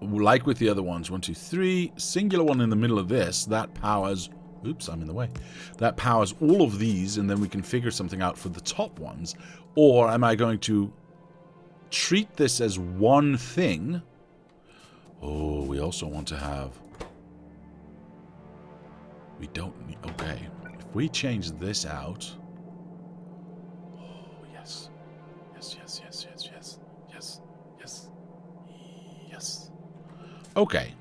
like with the other ones, 1, 2, 3, singular one in the middle of this, that powers, oops, I'm in the way. That powers all of these, and then we can figure something out for the top ones. Or am I going to treat this as one thing. Oh, we also want to have... We don't need... Okay. If we change this out... Oh, yes. Yes, yes, yes, yes, yes. Yes, yes. Yes. Okay.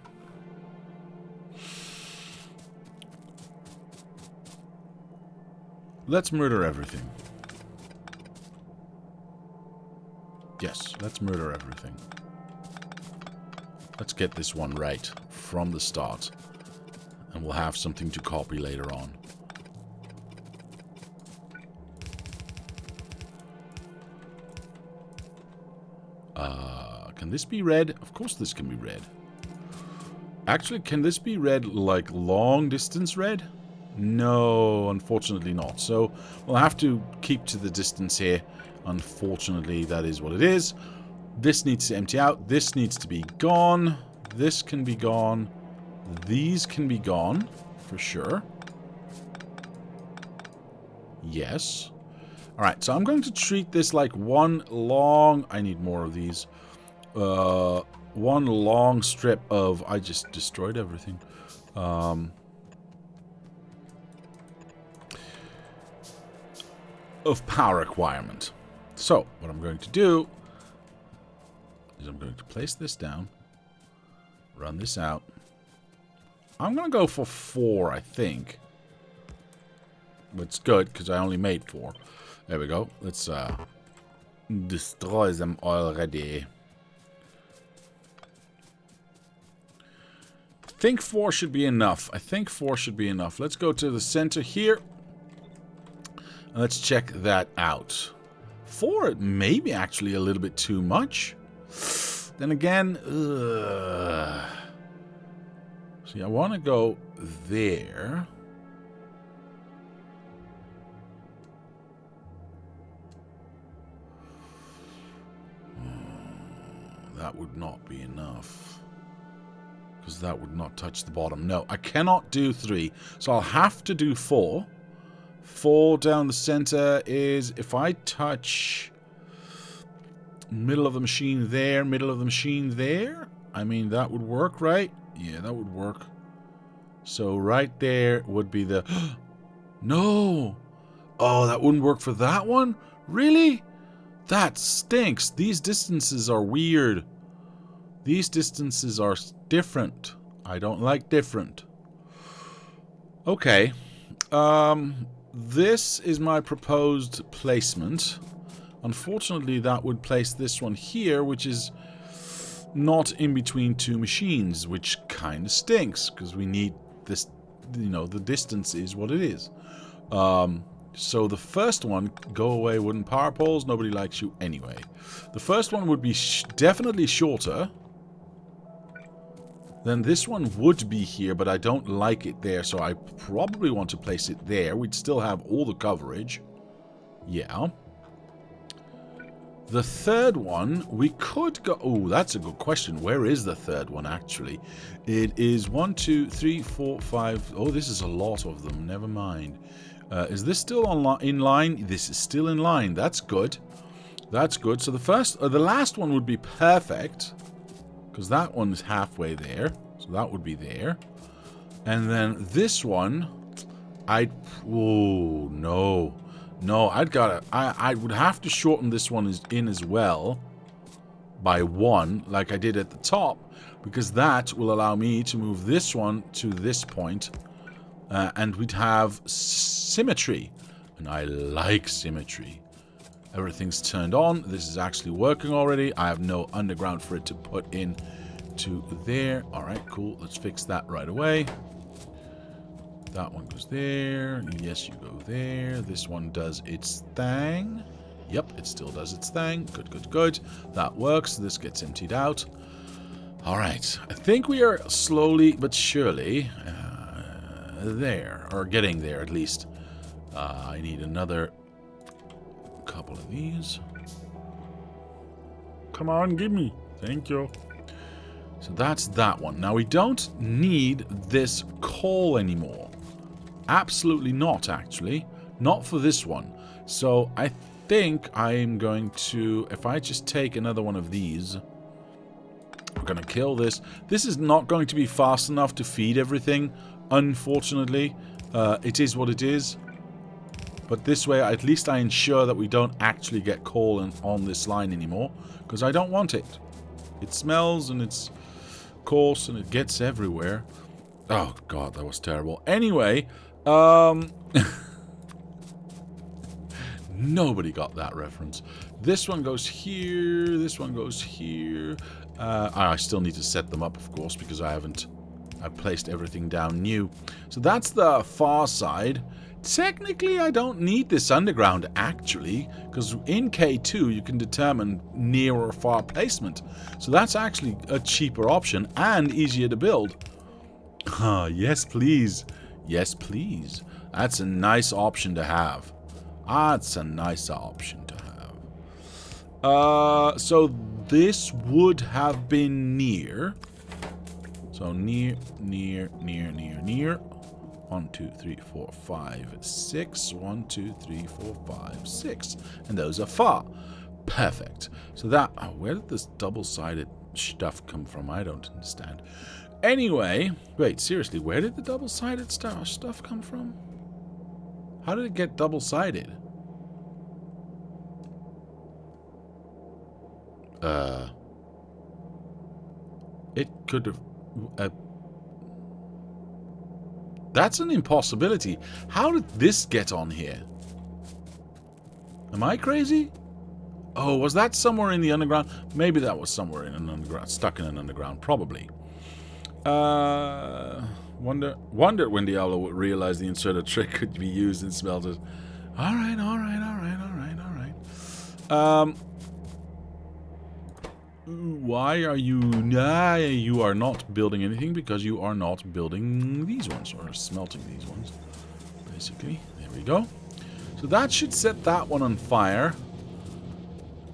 Let's murder everything. Yes, let's murder everything. Let's get this one right from the start. And we'll have something to copy later on. Can this be red? Of course this can be red. Actually, can this be red like long distance red? No, unfortunately not. So we'll have to keep to the distance here. Unfortunately, that is what it is. This needs to empty out. This needs to be gone. This can be gone. These can be gone, for sure. Yes. Alright, so I'm going to treat this like one long... I need more of these. One long strip of... I just destroyed everything. Of power requirement. So, what I'm going to do is I'm going to place this down. Run this out. I'm going to go for 4, I think. It's good, because I only made 4. There we go. Let's destroy them already. I think 4 should be enough. I think 4 should be enough. Let's go to the center here. And let's check that out. 4 may be actually a little bit too much. Then again, see, I want to go there. That would not be enough. Because that would not touch the bottom. No, I cannot do 3. So I'll have to do 4. 4 down the center is if I touch middle of the machine there, middle of the machine there. I mean, that would work, right? Yeah, that would work. So right there would be the... No! Oh, that wouldn't work for that one? Really? That stinks. These distances are weird. These distances are different. I don't like different. Okay. This is my proposed placement. Unfortunately, that would place this one here, which is not in between 2 machines, which kind of stinks, because we need this, you know, the distance is what it is. So the first one, go away wooden power poles, nobody likes you anyway. The first one would be definitely shorter. Then this one would be here, but I don't like it there, so I probably want to place it there. We'd still have all the coverage. Yeah. The third one, we could go... Oh, that's a good question. Where is the third one, actually? It is 1, 2, 3, 4, 5... Oh, this is a lot of them. Never mind. Is this still in line? This is still in line. That's good. That's good. So the last one would be perfect. Because that one is halfway there. So that would be there. And then this one, oh, no. No, I would have to shorten this one in as well. By 1, like I did at the top. Because that will allow me to move this one to this point. And we'd have symmetry. And I like symmetry. Everything's turned on. This is actually working already. I have no underground for it to put in to there. Alright, cool. Let's fix that right away. That one goes there. Yes, you go there. This one does its thing. Yep, it still does its thing. Good, good, good. That works. This gets emptied out. Alright. I think we are slowly but surely there. Or getting there, at least. I need another couple of these. Come on, give me. Thank you. So that's that one. Now we don't need this coal anymore. Absolutely not, actually. Not for this one. So I think I'm going to... If I just take another one of these... I'm going to kill this. This is not going to be fast enough to feed everything, unfortunately. It is what it is. But this way, at least I ensure that we don't actually get coal on this line anymore. Because I don't want it. It smells and it's coarse and it gets everywhere. Oh, God, that was terrible. Anyway, nobody got that reference. This one goes here. This one goes here. I still need to set them up, of course, because I placed everything down new. So that's the far side. Technically, I don't need this underground, actually, because in K2 you can determine near or far placement. So that's actually a cheaper option and easier to build. Yes, please. Yes, please. That's a nice option to have. That's a nice option to have. So this would have been near. So near. 1, 2, 3, 4, 5, 6. 1, 2, 3, 4, 5, 6. And those are far. Perfect. So that... Oh, where did this double-sided stuff come from? I don't understand. Anyway... Wait, seriously, where did the double-sided stuff come from? How did it get double-sided? It could have... That's an impossibility. How did this get on here? Am I crazy? Oh, was that somewhere in the underground? Maybe that was somewhere in an underground, stuck in an underground, probably. Wonder when Diablo would realize the inserter trick could be used in smelters. Alright. Why are you... Nah, you are not building anything because you are not building these ones, or smelting these ones, basically. There we go. So that should set that one on fire.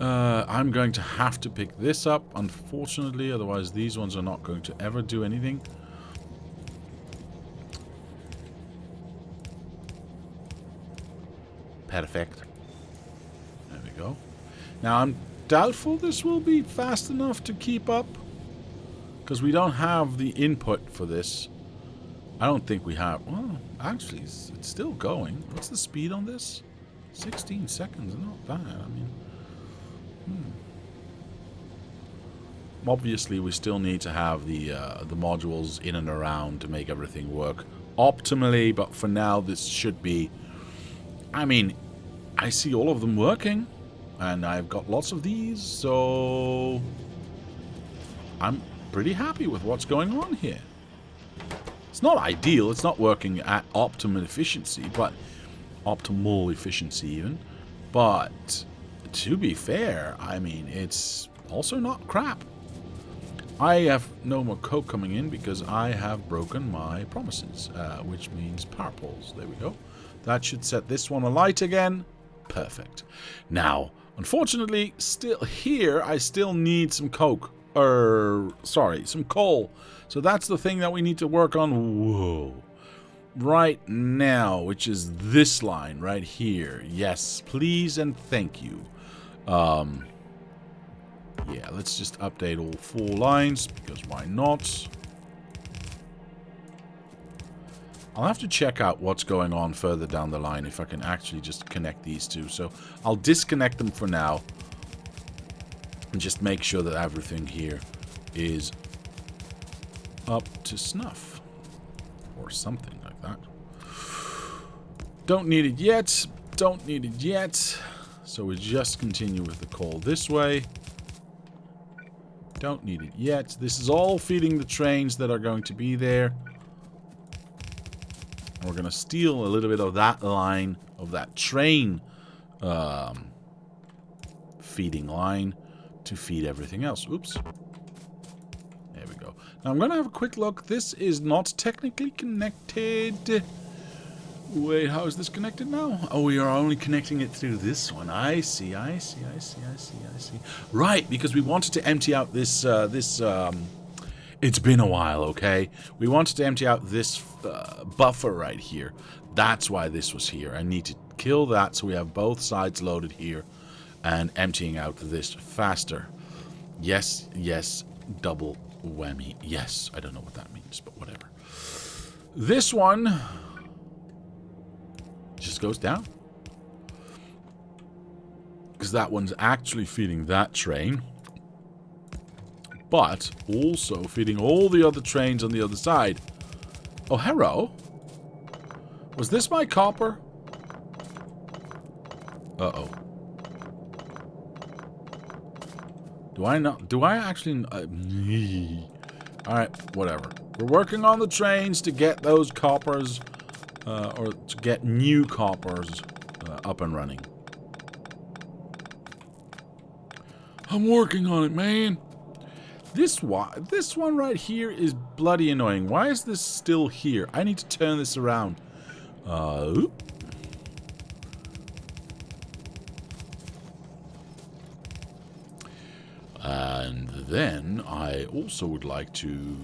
I'm going to have to pick this up, unfortunately, otherwise these ones are not going to ever do anything. Perfect. There we go. Now I'm doubtful this will be fast enough to keep up, because we don't have the input for this. I don't think we have. Well, actually, it's still going. What's the speed on this? 16 seconds. Not bad. I mean, obviously, we still need to have the modules in and around to make everything work optimally. But for now, this should be. I mean, I see all of them working. And I've got lots of these, so I'm pretty happy with what's going on here. It's not ideal, it's not working at optimal efficiency, but optimal efficiency even. But to be fair, I mean, it's also not crap. I have no more coke coming in because I have broken my promises, which means power poles. There we go. That should set this one alight again. Perfect. Now, unfortunately, still here, I still need some coke. Some coal. So that's the thing that we need to work on. Whoa. Right now, which is this line right here. Yes, please and thank you. Yeah, let's just update all 4 lines, because why not? I'll have to check out what's going on further down the line if I can actually just connect these two. So I'll disconnect them for now and just make sure that everything here is up to snuff or something like that. Don't need it yet. Don't need it yet. So we just continue with the coal this way. Don't need it yet. This is all feeding the trains that are going to be there. We're going to steal a little bit of that line, of that train feeding line to feed everything else. Oops. There we go. Now I'm going to have a quick look. This is not technically connected. Wait, how is this connected now? Oh, we are only connecting it through this one. I see. Right, because we wanted to empty out this, it's been a while, okay? We wanted to empty out this buffer right here. That's why this was here. I need to kill that so we have both sides loaded here and emptying out this faster. Yes, yes, double whammy. Yes, I don't know what that means, but whatever. This one just goes down. Because that one's actually feeding that train. But also feeding all the other trains on the other side. Oh, hello. Was this my copper? Uh-oh. Do I not? Do I actually... Alright, whatever. We're working on the trains to get those coppers, or to get new coppers up and running. I'm working on it, man. This one right here is bloody annoying. Why is this still here? I need to turn this around. And then I also would like to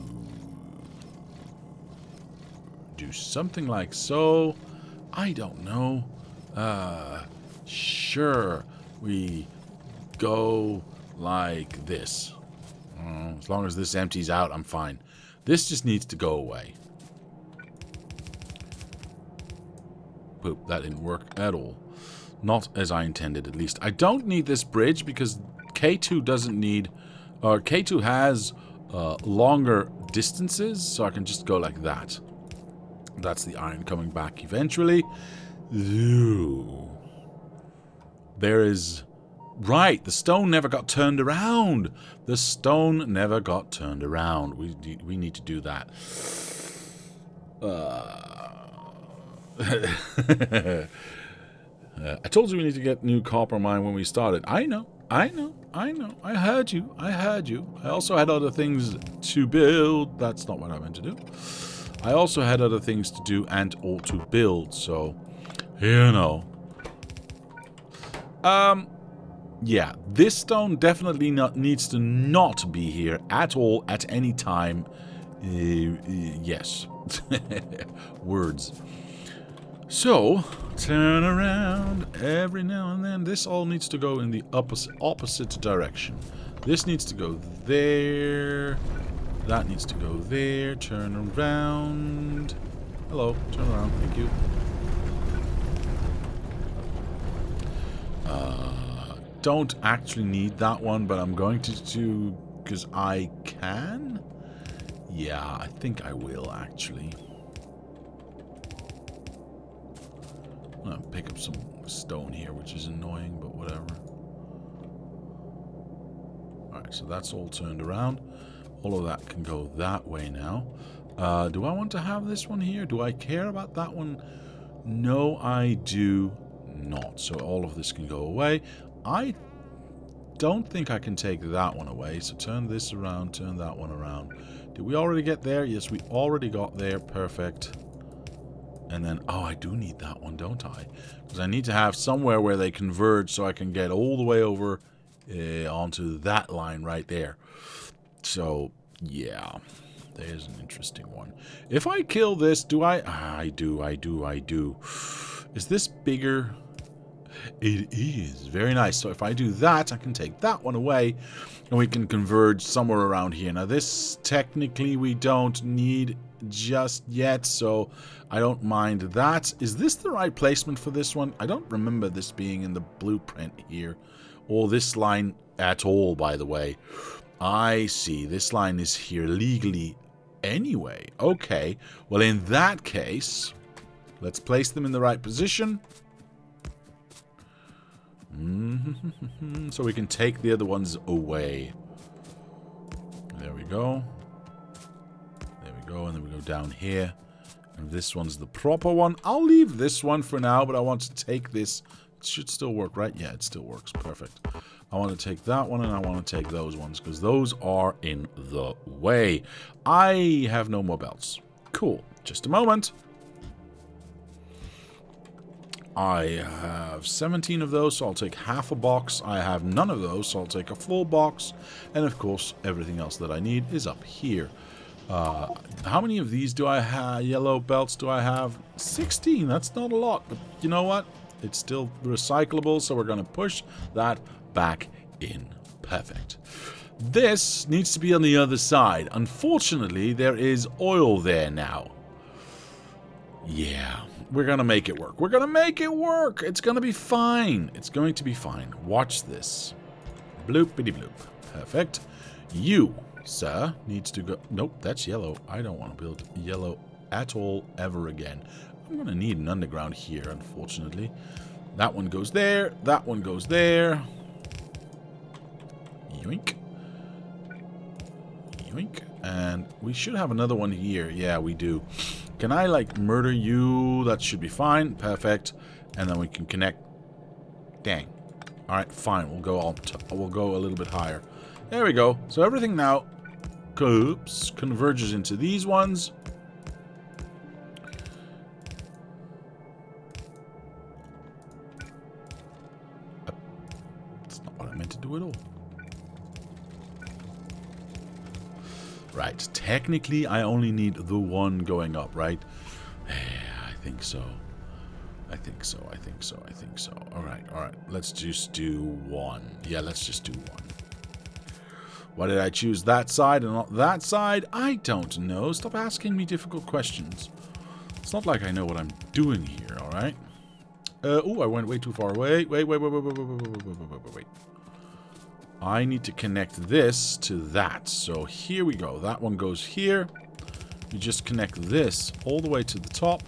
do something like so. I don't know. Sure. We go like this. As long as this empties out, I'm fine. This just needs to go away. Poop, that didn't work at all. Not as I intended, at least. I don't need this bridge because K2 doesn't need... Or K2 has longer distances, so I can just go like that. That's the iron coming back eventually. Ooh. There is... Right, the stone never got turned around. The stone never got turned around. We need to do that. I told you we need to get new copper mine when we started. I know. I heard you. I also had other things to build. That's not what I meant to do. I also had other things to do and or to build, so you know. Yeah, this stone definitely needs to not be here at all at any time. Yes. Words. So, turn around every now and then. This all needs to go in the opposite direction. This needs to go there. That needs to go there. Turn around. Hello, turn around. Thank you. Don't actually need that one, but I'm going to do because I can. Yeah, I think I will actually. I'm gonna pick up some stone here, which is annoying, but whatever. Alright, so that's all turned around. All of that can go that way now. Do I want to have this one here? Do I care about that one? No, I do not. So all of this can go away. I don't think I can take that one away. So turn this around, turn that one around. Did we already get there? Yes, we already got there. Perfect. And then, oh, I do need that one, don't I? Because I need to have somewhere where they converge so I can get all the way over onto that line right there. So, yeah. There's an interesting one. If I kill this, do I... I do. Is this bigger? It is. Very nice. So if I do that, I can take that one away. And we can converge somewhere around here. Now this, technically, we don't need just yet. So I don't mind that. Is this the right placement for this one? I don't remember this being in the blueprint here. Or this line at all, by the way. I see. This line is here legally anyway. Okay. Well, in that case, let's place them in the right position. So we can take the other ones away. There we go. There we go. And then we go down here. And this one's the proper one. I'll leave this one for now, but I want to take this. It should still work, right? Yeah, it still works. Perfect. I want to take that one and I want to take those ones because those are in the way. I have no more belts. Cool. Just a moment. I have 17 of those, so I'll take half a box. I have none of those, so I'll take a full box. And of course, everything else that I need is up here. How many of these do I have? Yellow belts do I have? 16. That's not a lot, but you know what? It's still recyclable, so we're going to push that back in. Perfect. This needs to be on the other side. Unfortunately, there is oil there now. Yeah, we're going to make it work. We're going to make it work. It's going to be fine. It's going to be fine. Watch this. Bloopity bloop. Perfect. You, sir, needs to go... Nope, that's yellow. I don't want to build yellow at all ever again. I'm going to need an underground here, unfortunately. That one goes there. That one goes there. Yoink. Yoink. And we should have another one here. Yeah, we do. Can I, like, murder you? That should be fine. Perfect. And then we can connect. Dang. Alright, fine. We'll go we'll go a little bit higher. There we go. So everything now converges into these ones. That's not what I meant to do at all. Right. Technically, I only need the one going up, right? Yeah, I think so. I think so. I think so. I think so. Alright, alright. Let's just do one. Yeah, let's just do one. Why did I choose that side and not that side? I don't know. Stop asking me difficult questions. It's not like I know what I'm doing here, alright? Oh, I went way too far away. Wait. I need to connect this to that. So here we go. That one goes here. We just connect this all the way to the top,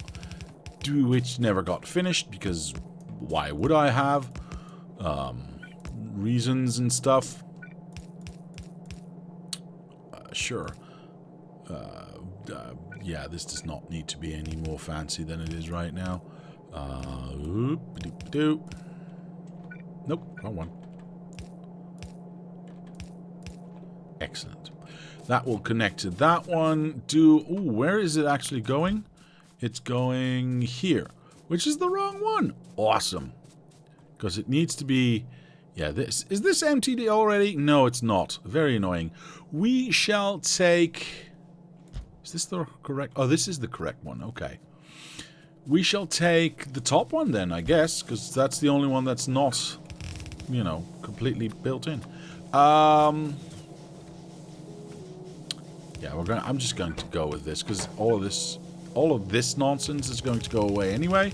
which never got finished because why would I have? Reasons and stuff. Sure. Yeah, this does not need to be any more fancy than it is right now. Nope, wrong one. Excellent. That will connect to that one. Where is it actually going? It's going here, which is the wrong one. Awesome. Because it needs to be... Yeah, this... Is this empty already? No, it's not. Very annoying. We shall take... Is this the correct... Oh, this is the correct one. Okay. We shall take the top one then, I guess, because that's the only one that's not, you know, completely built in. Yeah, I'm just going to go with this because all of this nonsense is going to go away anyway.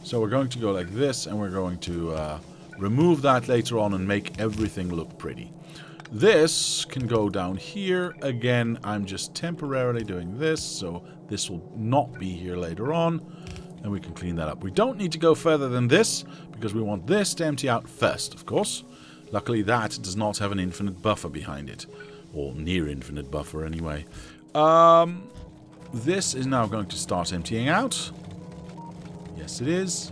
So we're going to go like this, and we're going to remove that later on and make everything look pretty. This can go down here. Again, I'm just temporarily doing this, so this will not be here later on. And we can clean that up. We don't need to go further than this because we want this to empty out first, of course. Luckily, that does not have an infinite buffer behind it. Or near infinite buffer, anyway. This is now going to start emptying out. Yes, it is.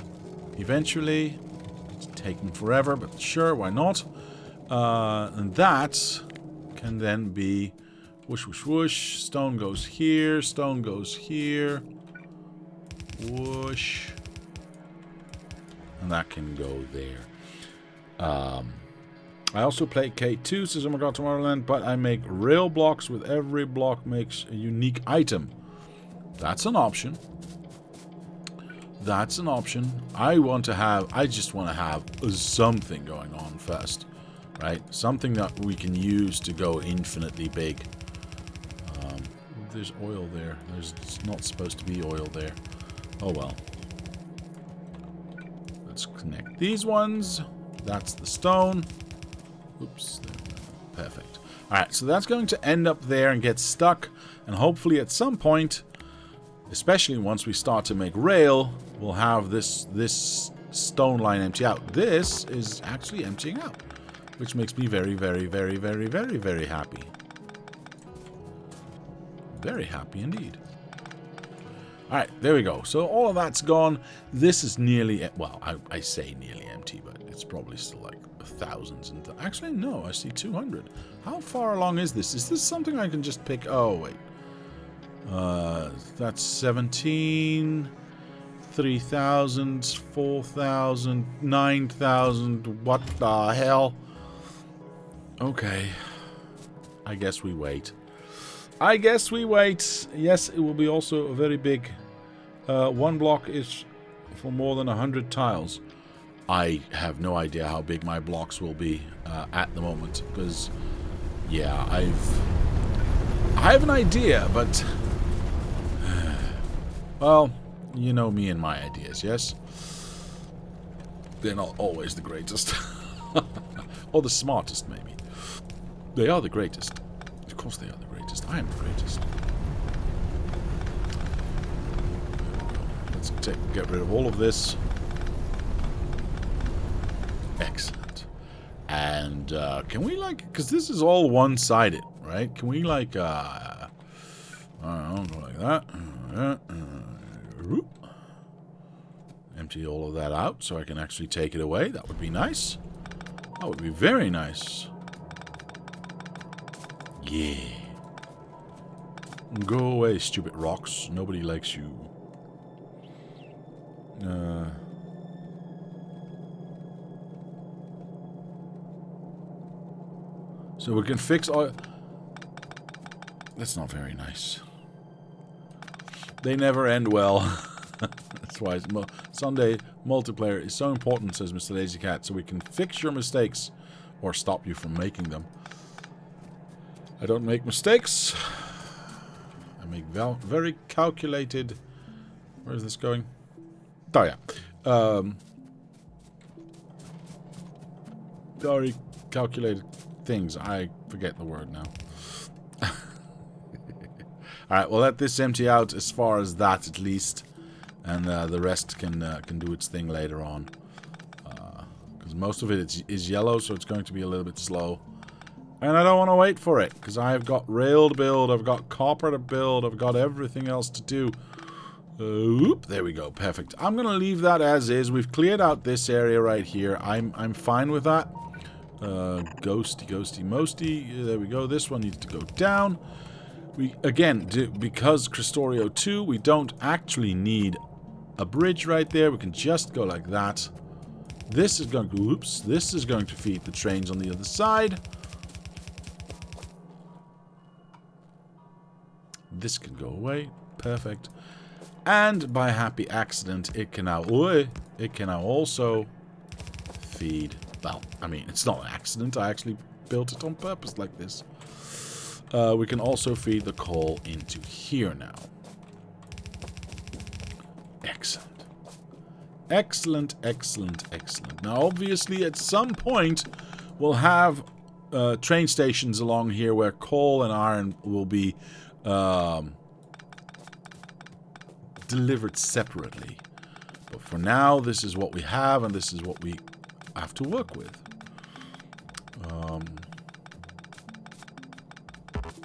Eventually. It's taking forever, but sure, why not? And that can then be whoosh, whoosh, whoosh. Stone goes here. Stone goes here. Whoosh. And that can go there. I also play K2, says Oh My God Tomorrowland, but I make rail blocks with every block makes a unique item. That's an option. That's an option. I just want to have something going on first. Right? Something that we can use to go infinitely big. There's oil there. There's not supposed to be oil there. Oh well. Let's connect these ones. That's the stone. Oops. Perfect. Alright, so that's going to end up there and get stuck. And hopefully at some point, especially once we start to make rail, we'll have this stone line empty out. This is actually emptying out, which makes me very, very, very, very, very, very happy. Very happy indeed. Alright, there we go. So all of that's gone. This is nearly... Well, I say nearly empty, but it's probably still like thousands. Actually, no, I see 200. How far along is this? Is this something I can just pick? Oh, wait. That's 17... 3,000, 4,000, 9,000. What the hell? Okay. I guess we wait. I guess we wait. Yes, it will be also a very big... one block is for more than 100 tiles. I have no idea how big my blocks will be at the moment, because, yeah, I have an idea, but, well, you know me and my ideas, yes? They're not always the greatest. Or the smartest, maybe. They are the greatest. Of course they are the greatest. I am the greatest. Let's get rid of all of this. Excellent. And can we, like, because this is all one-sided, right? Can we, like, I don't know, go like that. Empty all of that out so I can actually take it away. That would be nice. That would be very nice. Yeah. Go away, stupid rocks. Nobody likes you. So we can fix all... That's not very nice. They never end well. That's why Sunday multiplayer is so important, says Mr. Lazy Cat, so we can fix your mistakes or stop you from making them. I don't make mistakes. I make very calculated... Where is this going? Oh, yeah. Very calculated things. I forget the word now. Alright, we'll let this empty out as far as that, at least. And the rest can do its thing later on. Because most of it is yellow, so it's going to be a little bit slow. And I don't want to wait for it, because I've got rail to build, I've got copper to build, I've got everything else to do. Oop, there we go, perfect. I'm going to leave that as is. We've cleared out this area right here. I'm fine with that. Ghosty, mosty. There we go. This one needs to go down. We, again, because Krastorio 2, we don't actually need a bridge right there. We can just go like that. This is going to, oops, this is going to feed the trains on the other side. This can go away. Perfect. And by happy accident, it can now also feed. Well, I mean, it's not an accident. I actually built it on purpose like this. We can also feed the coal into here now. Excellent. Excellent, excellent, excellent. Now, obviously, at some point, we'll have train stations along here where coal and iron will be delivered separately. But for now, this is what we have, and this is what we have to work with.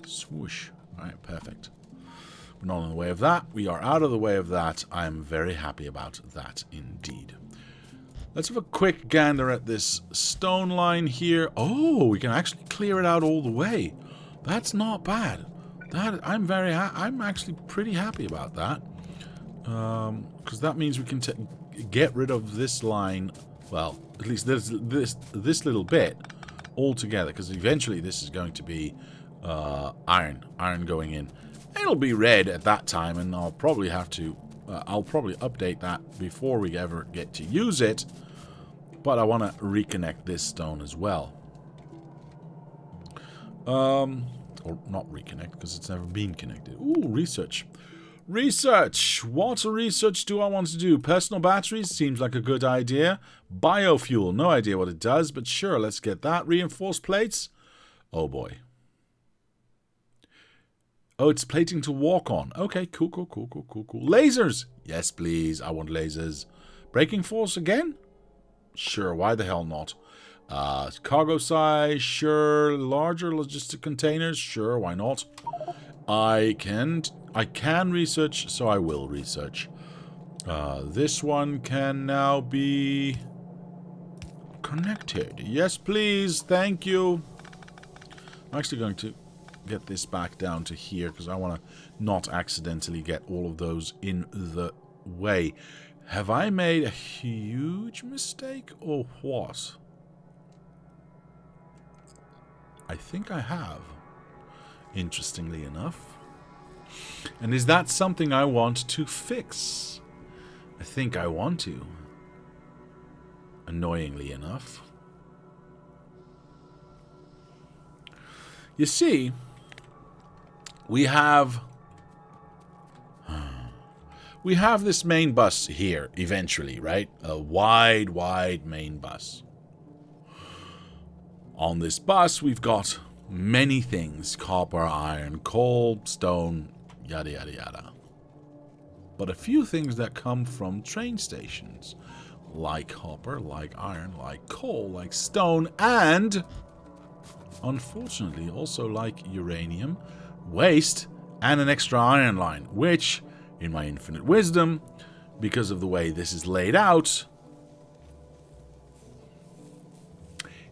Swoosh. Alright, perfect. We're not in the way of that. We are out of the way of that. I am very happy about that indeed. Let's have a quick gander at this stone line here. Oh, we can actually clear it out all the way. That's not bad. I'm actually pretty happy about that. Because that means we can get rid of this line, well, at least this little bit altogether, because eventually this is going to be iron going in. It'll be red at that time, and I'll probably have to I'll probably update that before we ever get to use it, but I want to reconnect this stone as well. Or not reconnect, because it's never been connected. Ooh, research. Research! What research do I want to do? Personal batteries seems like a good idea. Biofuel, no idea what it does, but sure, let's get that. Reinforced plates? Oh boy. Oh, it's plating to walk on. Okay, cool. Lasers! Yes, please, I want lasers. Braking force again? Sure, why the hell not? Cargo size? Sure. Larger logistic containers? Sure, why not? I can research, so I will research. This one can now be connected. Yes, please. Thank you. I'm actually going to get this back down to here because I want to not accidentally get all of those in the way. Have I made a huge mistake or what? I think I have. Interestingly enough. And is that something I want to fix? I think I want to. A annoyingly enough. You see, we have this main bus here, eventually, right? A wide, wide main bus. On this bus, we've got many things. Copper, iron, coal, stone, yada, yada, yada. But a few things that come from train stations. Like copper, like iron, like coal, like stone, and... unfortunately, also like uranium, waste, and an extra iron line, which, in my infinite wisdom, because of the way this is laid out,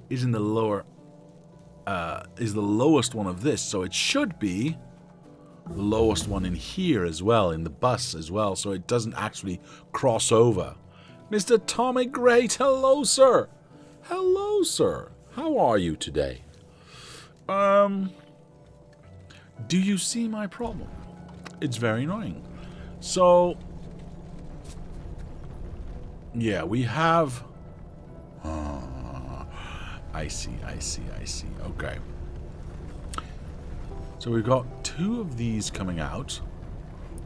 is in the lower, is the lowest one of this, so it should be the lowest one in here as well, in the bus as well, so it doesn't actually cross over. Mr. Tommy Great, hello, sir. Hello, sir. How are you today? Do you see my problem? It's very annoying. So, yeah, we have... I see. Okay. So we've got 2 of these coming out.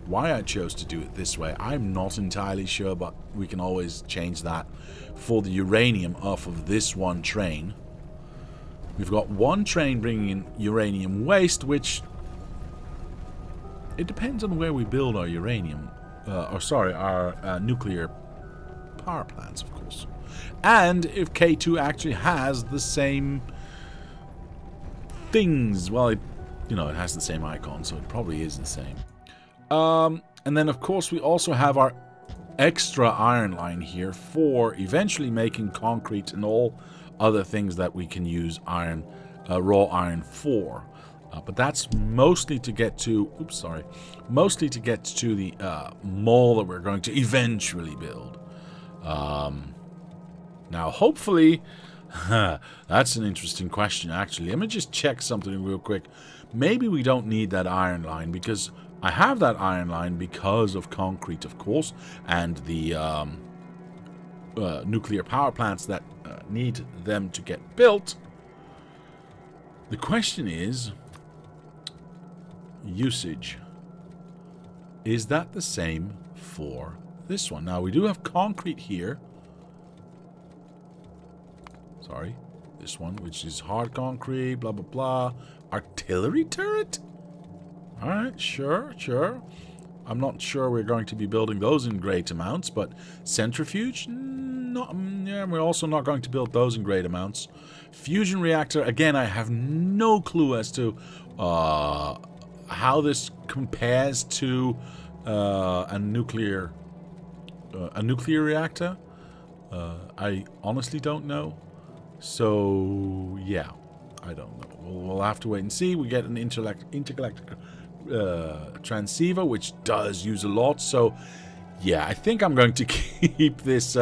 Why I chose to do it this way, I'm not entirely sure, but we can always change that for the uranium off of this one train. We've got one train bringing in uranium waste, which... it depends on where we build our uranium... our nuclear power plants, of course. And if K2 actually has the same things. Well, it has the same icon, so it probably is the same. And then, of course, we also have our extra iron line here for eventually making concrete and all other things that we can use iron, raw iron for. But that's mostly to get to... oops, sorry. Mostly to get to the mall that we're going to eventually build. Now, hopefully... that's an interesting question, actually. Let me just check something real quick. Maybe we don't need that iron line, because I have that iron line because of concrete, of course, and the nuclear power plants that need them to get built. The question is... usage. Is that the same for this one? Now, we do have concrete here. Sorry. This one, which is hard concrete, blah, blah, blah. Artillery turret? Alright, sure. I'm not sure we're going to be building those in great amounts, but centrifuge? We're also not going to build those in great amounts. Fusion reactor, again, I have no clue as to how this compares to a nuclear reactor. I honestly don't know. So, yeah, I don't know. We'll have to wait and see. We get an intergalactic transceiver, which does use a lot. So, yeah, I think I'm going to keep this,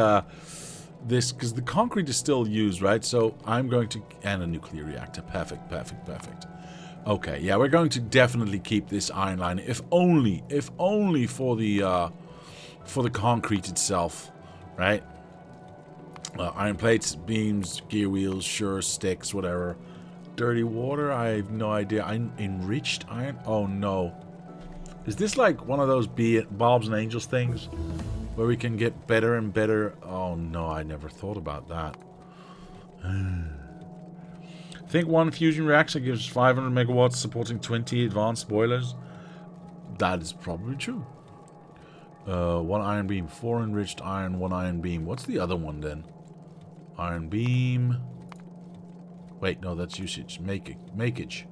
because the concrete is still used, right? So I'm going to... and a nuclear reactor. Perfect. Okay, yeah, we're going to definitely keep this iron line, if only for the concrete itself, right? Iron plates, beams, gear wheels, sure, sticks, whatever. Dirty water, I have no idea. Enriched iron? Oh, no. Is this like one of those Bobs and Angels things? Where we can get better and better? Oh, no, I never thought about that. I think one fusion reactor gives 500 megawatts, supporting 20 advanced boilers. That is probably true. One iron beam, 4 enriched iron, 1 iron beam. What's the other one then? Iron beam. Wait, no, that's usage. Makeage.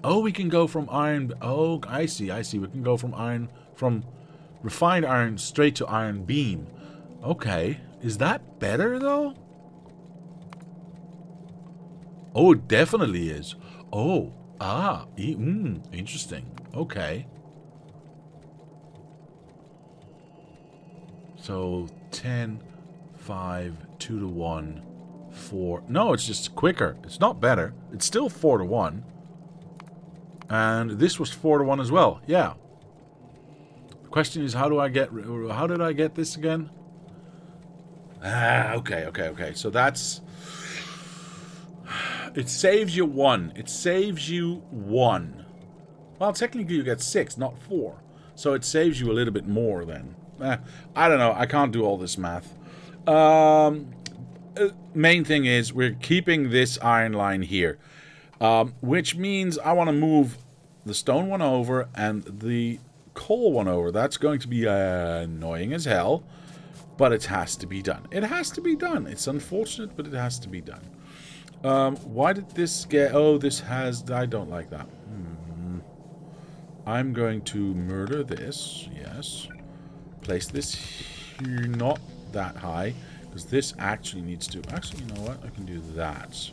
Oh, we can go from iron. Oh, I see. We can go from refined iron straight to iron beam. Okay. Is that better though? Oh, it definitely is. Oh, interesting. Okay. So 10, 5, 2 to 1, 4. No, it's just quicker. It's not better. It's still 4 to 1. And this was 4 to 1 as well. Yeah. The question is, how did I get this again? Okay. So that's... It saves you 1. It saves you 1. Well, technically you get 6, not 4. So it saves you a little bit more then. I don't know. I can't do all this math. Main thing is we're keeping this iron line here. Which means I want to move the stone one over and the coal one over. That's going to be annoying as hell. But it has to be done. It has to be done. It's unfortunate, but it has to be done. Why did this get... Oh, this has... I don't like that. I'm going to murder this. Yes. Place this here. Not that high. Because this actually needs to... Actually, you know what? I can do that.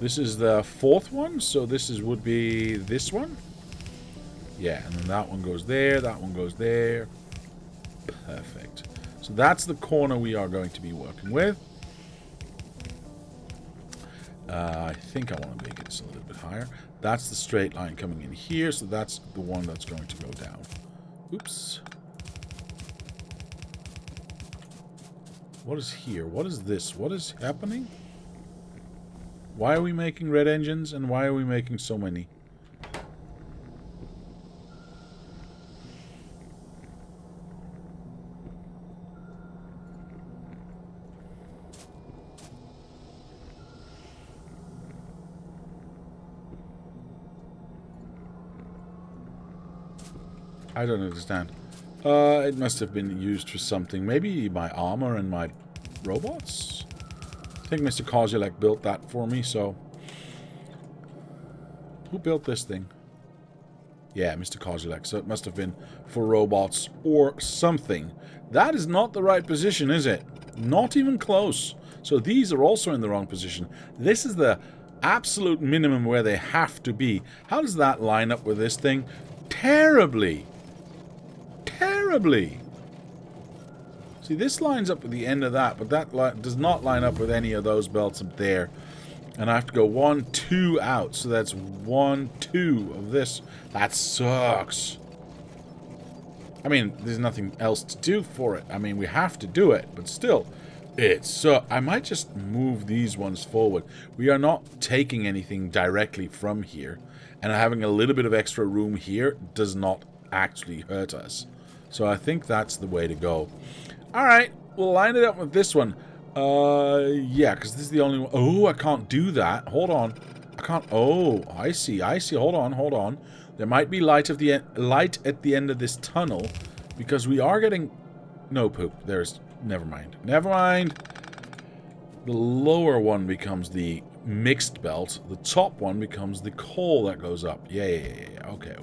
This is the 4th one. So this would be this one. Yeah, and then that one goes there. That one goes there. Perfect. So that's the corner we are going to be working with. I think I want to make it a little bit higher. That's the straight line coming in here, so that's the one that's going to go down. Oops. What is here? What is this? What is happening? Why are we making red engines, and why are we making so many? I don't understand. It must have been used for something. Maybe my armor and my robots? I think Mr. Kozulek built that for me, so... Who built this thing? Yeah, Mr. Kozulek. So it must have been for robots or something. That is not the right position, is it? Not even close. So these are also in the wrong position. This is the absolute minimum where they have to be. How does that line up with this thing? Terribly. Terribly. See, this lines up with the end of that, but that does not line up with any of those belts up there. And I have to go 1, 2 out. So that's 1, 2 of this. That sucks. I mean, there's nothing else to do for it. I mean, we have to do it, but still, I might just move these ones forward. We are not taking anything directly from here, and having a little bit of extra room here does not actually hurt us. So I think that's the way to go. Alright, we'll line it up with this one. Yeah, because this is the only one. Oh, I can't do that. Hold on. I can't. Oh, I see. Hold on. There might be light at the end of this tunnel, because we are getting... No poop. There's... Never mind. The lower one becomes the mixed belt. The top one becomes the coal that goes up. Yeah. Okay.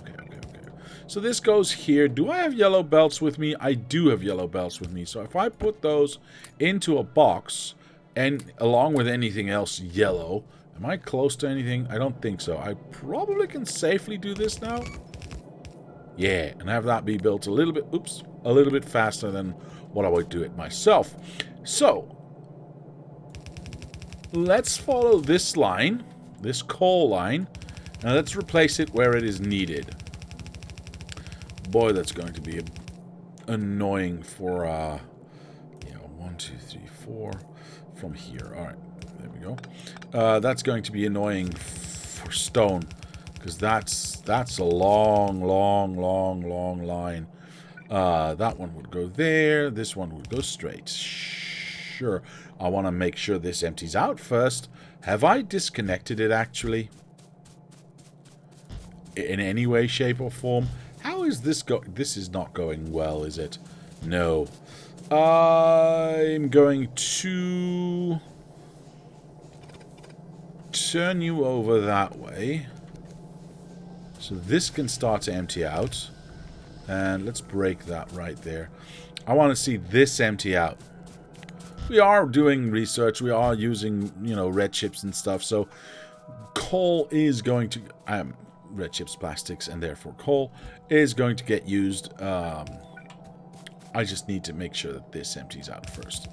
So this goes here. Do I have yellow belts with me? I do have yellow belts with me. So if I put those into a box, and along with anything else yellow, am I close to anything? I don't think so. I probably can safely do this now. Yeah, and have that be built a little bit faster than what I would do it myself. So, let's follow this line, this coal line, and let's replace it where it is needed. Boy, that's going to be annoying for, 1, 2, 3, 4 from here. All right, there we go. That's going to be annoying for stone, because that's a long line. That one would go there. This one would go straight. Sure. I want to make sure this empties out first. Have I disconnected it, actually? In any way, shape, or form? How is this This is not going well, is it? No. I'm going to... turn you over that way. So this can start to empty out. And let's break that right there. I want to see this empty out. We are doing research. We are using, red chips and stuff. So coal is going to... red chips, plastics, and therefore coal is going to get used. I just need to make sure that this empties out first.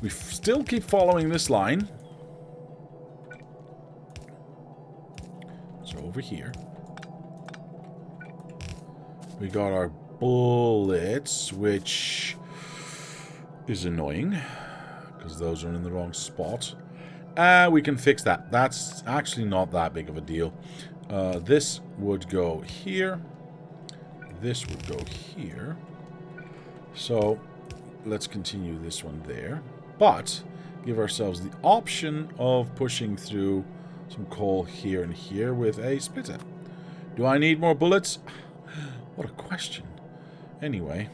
We still keep following this line. So over here, we got our bullets, which is annoying. because those are in the wrong spot. We can fix that. That's actually not that big of a deal. This would go here. This would go here. So let's continue this one there. But give ourselves the option of pushing through some coal here and here with a splitter. Do I need more bullets? What a question. Anyway,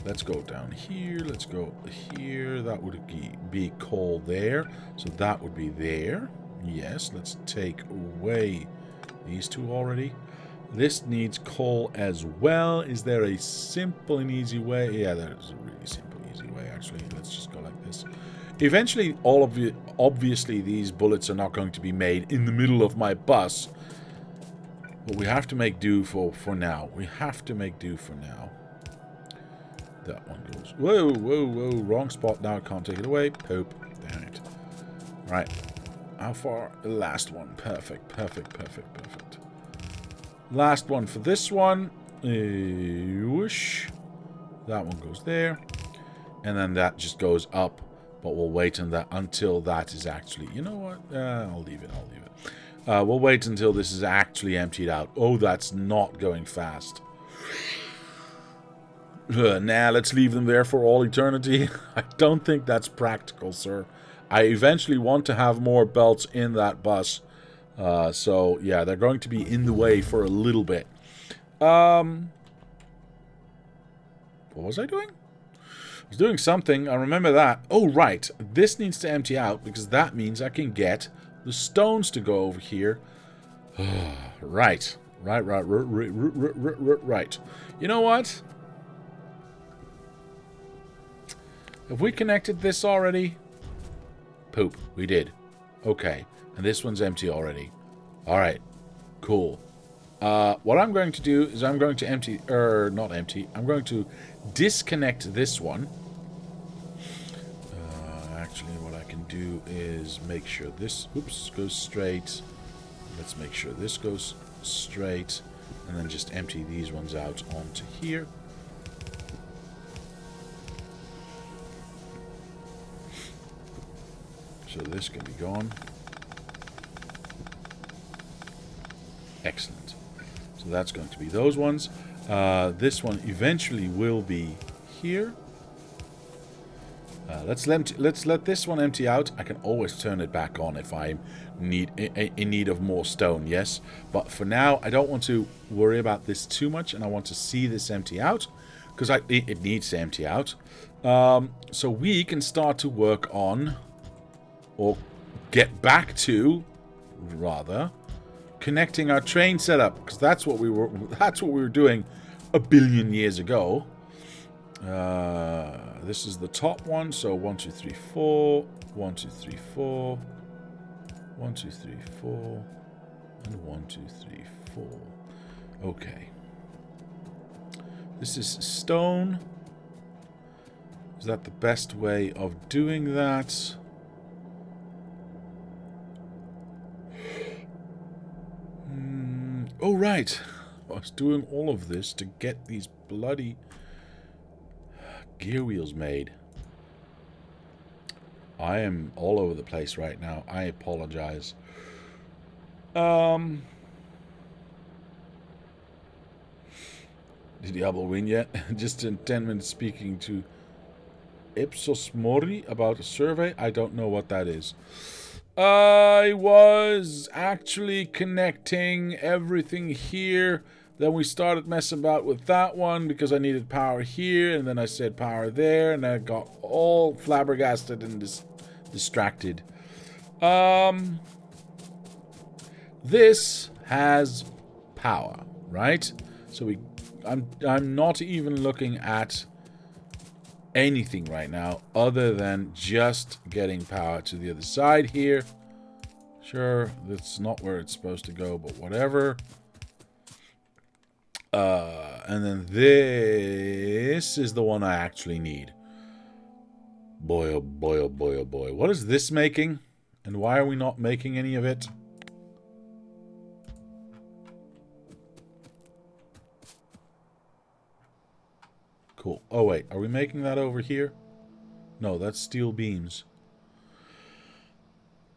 let's go down here. Let's go here. That would be coal there. So that would be there. Yes, let's take away these two already. This needs coal as well. Is there a simple and easy way? Yeah, there is a really simple, easy way, actually. Let's just go like this. Eventually, obviously, these bullets are not going to be made in the middle of my bus. But we have to make do for now. We have to make do for now. That one goes... Whoa, whoa, whoa. Wrong spot. Now I can't take it away. Poop. Damn it. Right. How far? The last one. Perfect, perfect, perfect, perfect. Last one for this one. Whoosh. That one goes there. And then that just goes up. But we'll wait until that is actually... You know what? I'll leave it. I'll leave it. We'll wait until this is actually emptied out. Oh, that's not going fast. Nah, let's leave them there for all eternity. I don't think that's practical, sir. I eventually want to have more belts in that bus. So, yeah, they're going to be in the way for a little bit. What was I doing? I was doing something. I remember that. Oh, right. This needs to empty out because that means I can get the stones to go over here. Right. Right. You know what? Have we connected this already? Poop. We did. Okay. And this one's empty already. Alright. Cool. What I'm going to do is I'm going to empty... not empty. I'm going to disconnect this one. Actually, what I can do is make sure this... Oops. Goes straight. Let's make sure this goes straight. And then just empty these ones out onto here. So this can be gone. Excellent. So that's going to be those ones. This one eventually will be here. Let's let this one empty out. I can always turn it back on if I'm in need of more stone, yes? But for now, I don't want to worry about this too much, and I want to see this empty out, because it needs to empty out. So we can start to work on... or get back to, rather, connecting our train setup, because that's what we were doing a billion years ago. This is the top one, so 1 2 3 4, 1 2 3 4, 1 2 3 4, and 1 2 3 4. Okay. This is stone. Is that the best way of doing that? Oh, right. I was doing all of this to get these bloody gear wheels made. I am all over the place right now. I apologize. Did Diablo win yet? Just in 10 minutes speaking to Ipsos Mori about a survey. I don't know what that is. I was actually connecting everything here. Then we started messing about with that one because I needed power here. And then I said power there. And I got all flabbergasted and distracted. This has power, right? So I'm not even looking at anything right now other than just getting power to the other side here. Sure, that's not where it's supposed to go, but whatever. And then this is the one I actually need. Boy, oh boy, oh boy, oh boy. What is this making? And why are we not making any of it? Cool. Oh, wait. Are we making that over here? No, that's steel beams.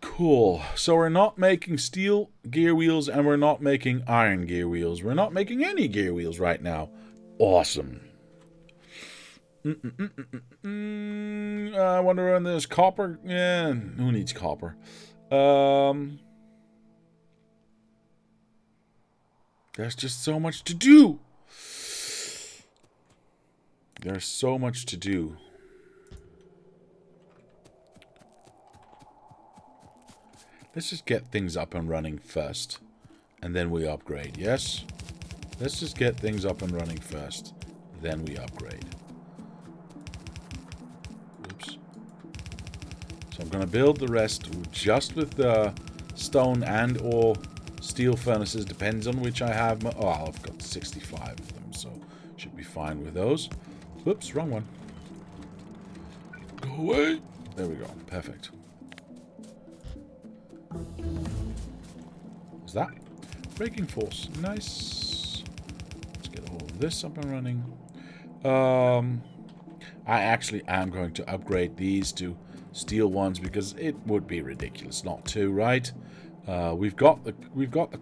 Cool. So we're not making steel gear wheels and we're not making iron gear wheels. We're not making any gear wheels right now. Awesome. I wonder when there's copper. Yeah, who needs copper? There's just so much to do. There's so much to do. Let's just get things up and running first. And then we upgrade, yes? Let's just get things up and running first. Then we upgrade. Oops. So I'm going to build the rest just with the stone and or steel furnaces. Depends on which I have. Oh, I've got 65 of them, so should be fine with those. Whoops, wrong one. Go away. There we go. Perfect. What's that? Braking force. Nice. Let's get all of this up and running. I actually am going to upgrade these to steel ones because it would be ridiculous not to, right? We've got the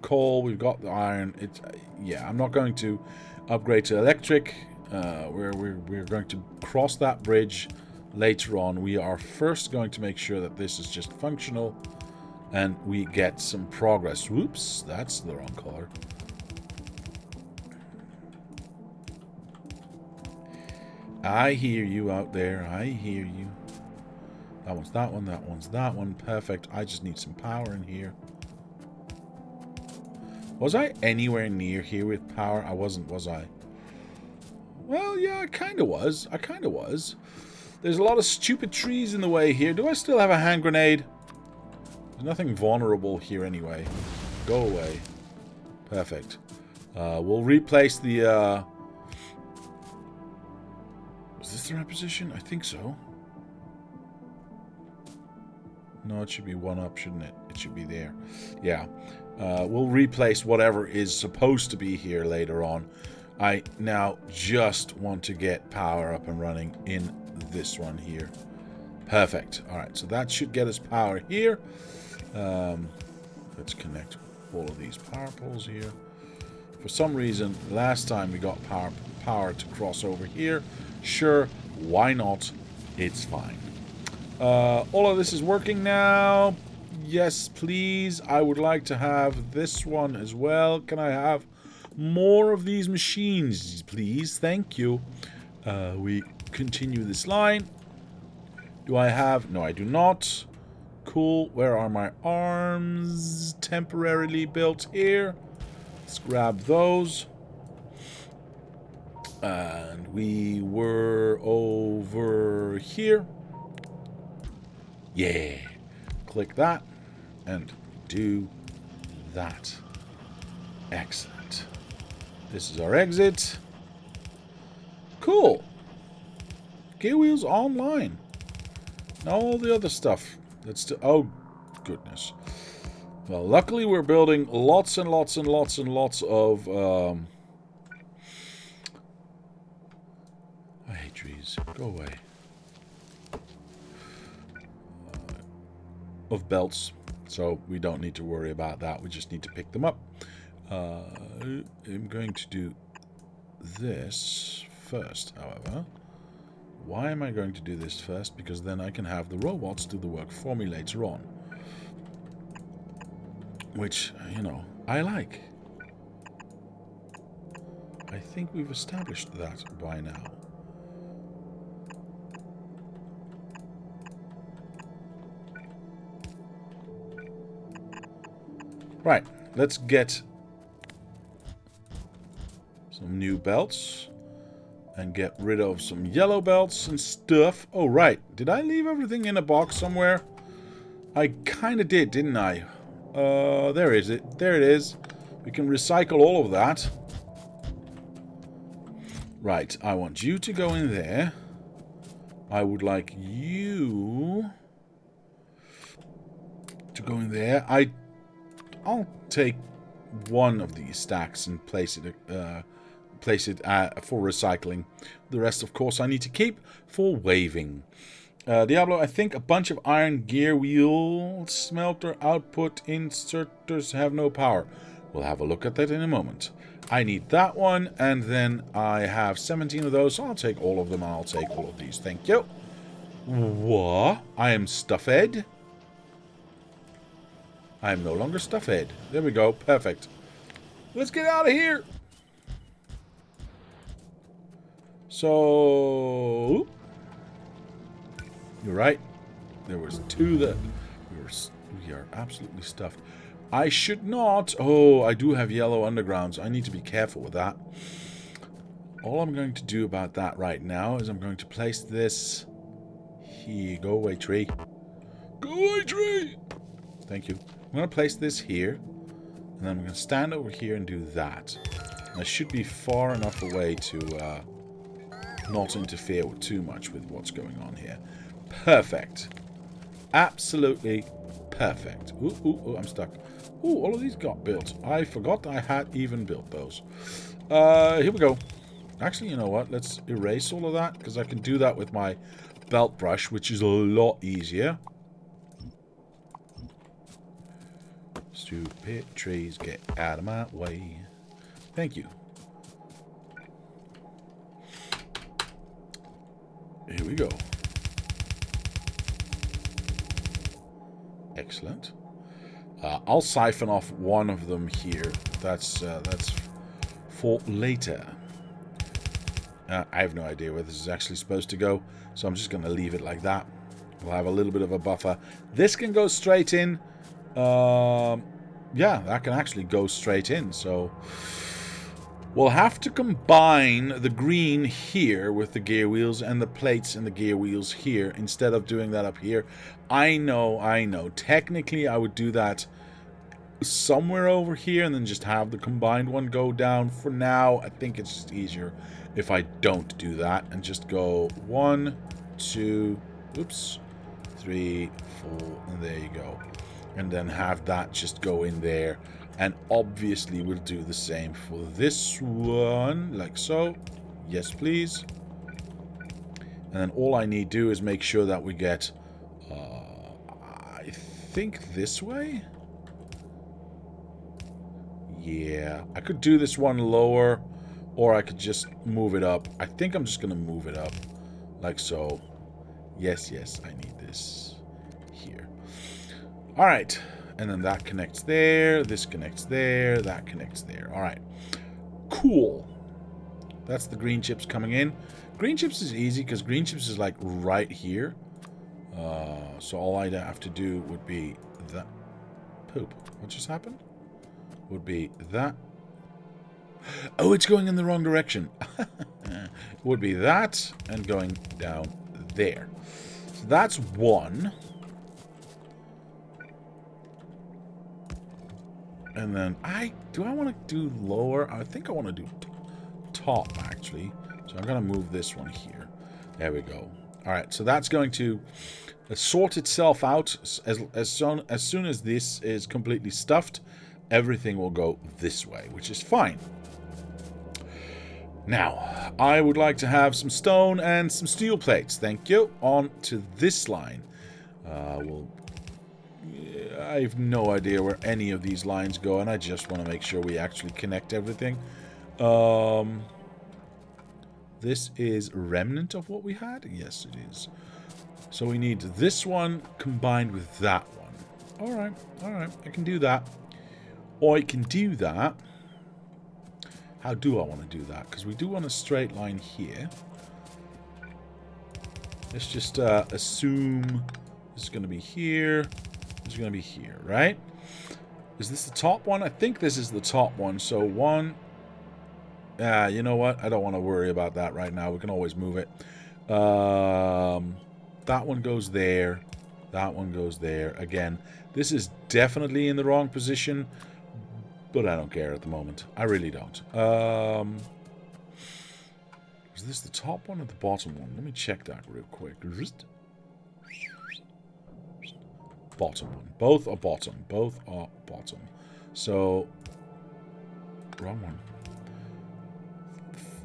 coal, we've got the iron. Yeah, I'm not going to upgrade to electric. We're going to cross that bridge later on. We are first going to make sure that this is just functional and we get some progress. Whoops, that's the wrong color. I hear you out there. I hear you. That one's that one. That one's that one. Perfect. I just need some power in here. Was I anywhere near here with power? I wasn't, was I? Well, yeah, I kind of was. I kind of was. There's a lot of stupid trees in the way here. Do I still have a hand grenade? There's nothing vulnerable here anyway. Go away. Perfect. We'll replace the... Is this the right position? I think so. No, it should be one up, shouldn't it? It should be there. Yeah. We'll replace whatever is supposed to be here later on. I now just want to get power up and running in this one here. Perfect. Alright, so that should get us power here. Let's connect all of these power poles here. For some reason, last time we got power to cross over here. Sure, why not? It's fine. All of this is working now. Yes, please. I would like to have this one as well. Can I have more of these machines, please? Thank you. We continue this line. Do I have... No, I do not. Cool. Where are my arms? Temporarily built here. Let's grab those. And we were over here. Yeah. Click that. And do that. Excellent. This is our exit. Cool. Gear wheels online. Now all the other stuff. Oh, goodness. Well, luckily we're building lots and lots and lots and lots of... I hate trees. Go away. Of belts. So we don't need to worry about that. We just need to pick them up. I'm going to do this first, however. Why am I going to do this first? Because then I can have the robots do the work for me later on. Which, you know, I like. I think we've established that by now. Right, let's get some new belts and get rid of some yellow belts and stuff. Oh, right. Did I leave everything in a box somewhere? I kind of did, didn't I? There is it. There it is. We can recycle all of that. Right, I want you to go in there. I would like you to go in there. I'll take one of these stacks and place it for recycling. The rest, of course, I need to keep for waving. Diablo, I think a bunch of iron gear wheel smelter output inserters have no power. We'll have a look at that in a moment. I need that one, and then I have 17 of those, so I'll take all of them, and I'll take all of these. Thank you. What? I am stuffed? I am no longer stuffed. There we go. Perfect. Let's get out of here. So... You're right. There was 2 that... We are absolutely stuffed. I should not... Oh, I do have yellow undergrounds. I need to be careful with that. All I'm going to do about that right now is I'm going to place this... Here. Go away, tree. Go away, tree! Thank you. I'm going to place this here. And then I'm going to stand over here and do that. And I should be far enough away to not interfere with too much with what's going on here. Perfect. Absolutely perfect. Ooh, I'm stuck. Ooh, all of these got built. I forgot I had even built those. Here we go. Actually, you know what? Let's erase all of that, because I can do that with my belt brush, which is a lot easier. Stupid trees, get out of my way. Thank you. Here we go. Excellent. I'll siphon off one of them here. That's for later. I have no idea where this is actually supposed to go, so I'm just going to leave it like that. We'll have a little bit of a buffer. This can go straight in. Yeah, that can actually go straight in, so... We'll have to combine the green here with the gear wheels and the plates and the gear wheels here instead of doing that up here. I know. Technically, I would do that somewhere over here and then just have the combined one go down. For now, I think it's just easier if I don't do that and just go 1, 2, oops, 3, 4, and there you go. And then have that just go in there. And obviously we'll do the same for this one, like so. Yes, please. And then all I need to do is make sure that we get, I think this way? Yeah, I could do this one lower, or I could just move it up. I think I'm just going to move it up, like so. Yes, I need this here. All right. And then that connects there, this connects there, that connects there. All right. Cool. That's the green chips coming in. Green chips is easy because green chips is like right here. So all I'd have to do would be that. Poop. What just happened? Would be that. Oh, it's going in the wrong direction. Would be that and going down there. So that's one. And then do I want to do lower? I think I want to do top, actually. So I'm going to move this one here. There we go. All right, so that's going to sort itself out. As soon as this is completely stuffed, everything will go this way, which is fine. Now, I would like to have some stone and some steel plates. Thank you. On to this line. I have no idea where any of these lines go, and I just want to make sure we actually connect everything. This is remnant of what we had? Yes, it is. So we need this one combined with that one. Alright, I can do that. Or I can do that. How do I want to do that? Because we do want a straight line here. Let's just assume this is going to be here. This is going to be here, right? Is this the top one? I think this is the top one. So one. You know what? I don't want to worry about that right now. We can always move it. That one goes there. That one goes there. Again, this is definitely in the wrong position, but I don't care at the moment. I really don't. Is this the top one or the bottom one? Let me check that real quick. Bottom one. Both are bottom. Both are bottom. So, wrong one.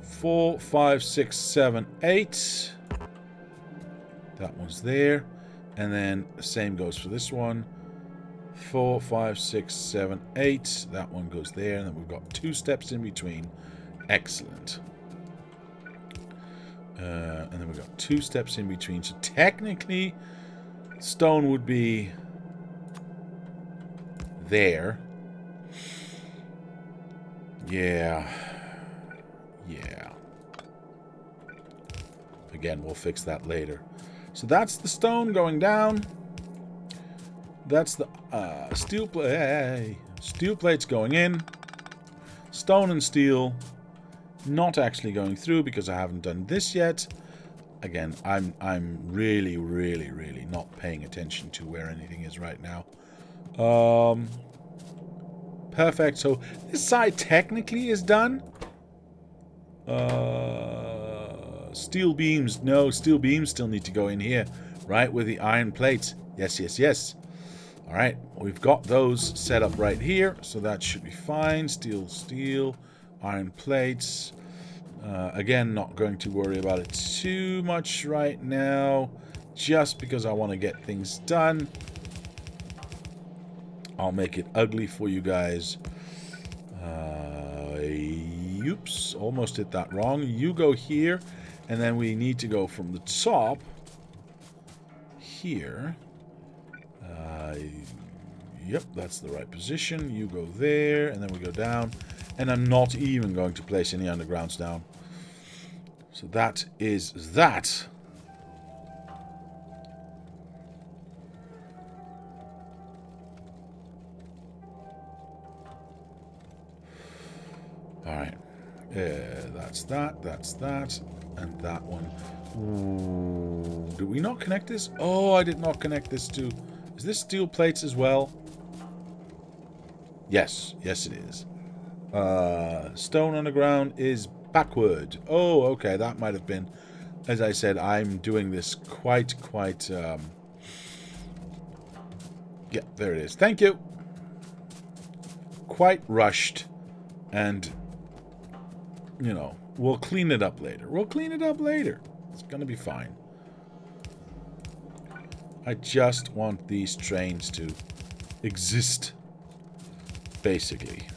4, 5, 6, 7, 8. That one's there. And then the same goes for this one. 4, 5, 6, 7, 8. That one goes there. And then we've got 2 steps in between. Excellent. And then we've got 2 steps in between. So technically, stone would be there. Yeah. Again, we'll fix that later. So that's the stone going down. That's the steel plate. Hey, steel plates going in. Stone and steel not actually going through because I haven't done this yet. Again, I'm really not paying attention to where anything is right now. Perfect. So this side technically is done. Steel beams. No, steel beams still need to go in here, right, with the iron plates. Yes. All right, we've got those set up right here, so that should be fine. Steel, iron plates. Again, not going to worry about it too much right now, just because I want to get things done. I'll make it ugly for you guys. Oops, almost hit that wrong. You go here, and then we need to go from the top here. Yep, that's the right position. You go there, and then we go down. And I'm not even going to place any undergrounds down. So that is that. Alright. That's that, and that one. Ooh, did we not connect this? Oh, I did not connect this to... Is this steel plates as well? Yes, it is. Stone underground is backward. Oh, okay, that might have been... As I said, I'm doing this quite... Yeah, there it is. Thank you. Quite rushed. And, you know, we'll clean it up later. It's going to be fine. I just want these trains to exist, basically.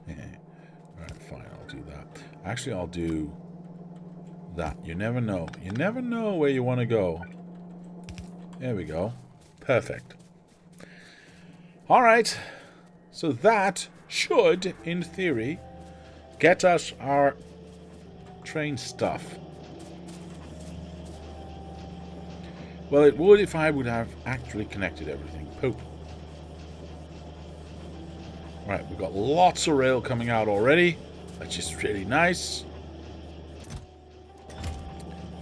Alright, fine, I'll do that. Actually, I'll do that. You never know. You never know where you want to go. There we go. Perfect. Alright. So that should, in theory, get us our train stuff. Well, it would if I would have actually connected everything. Poop. Right, we've got lots of rail coming out already, which is really nice.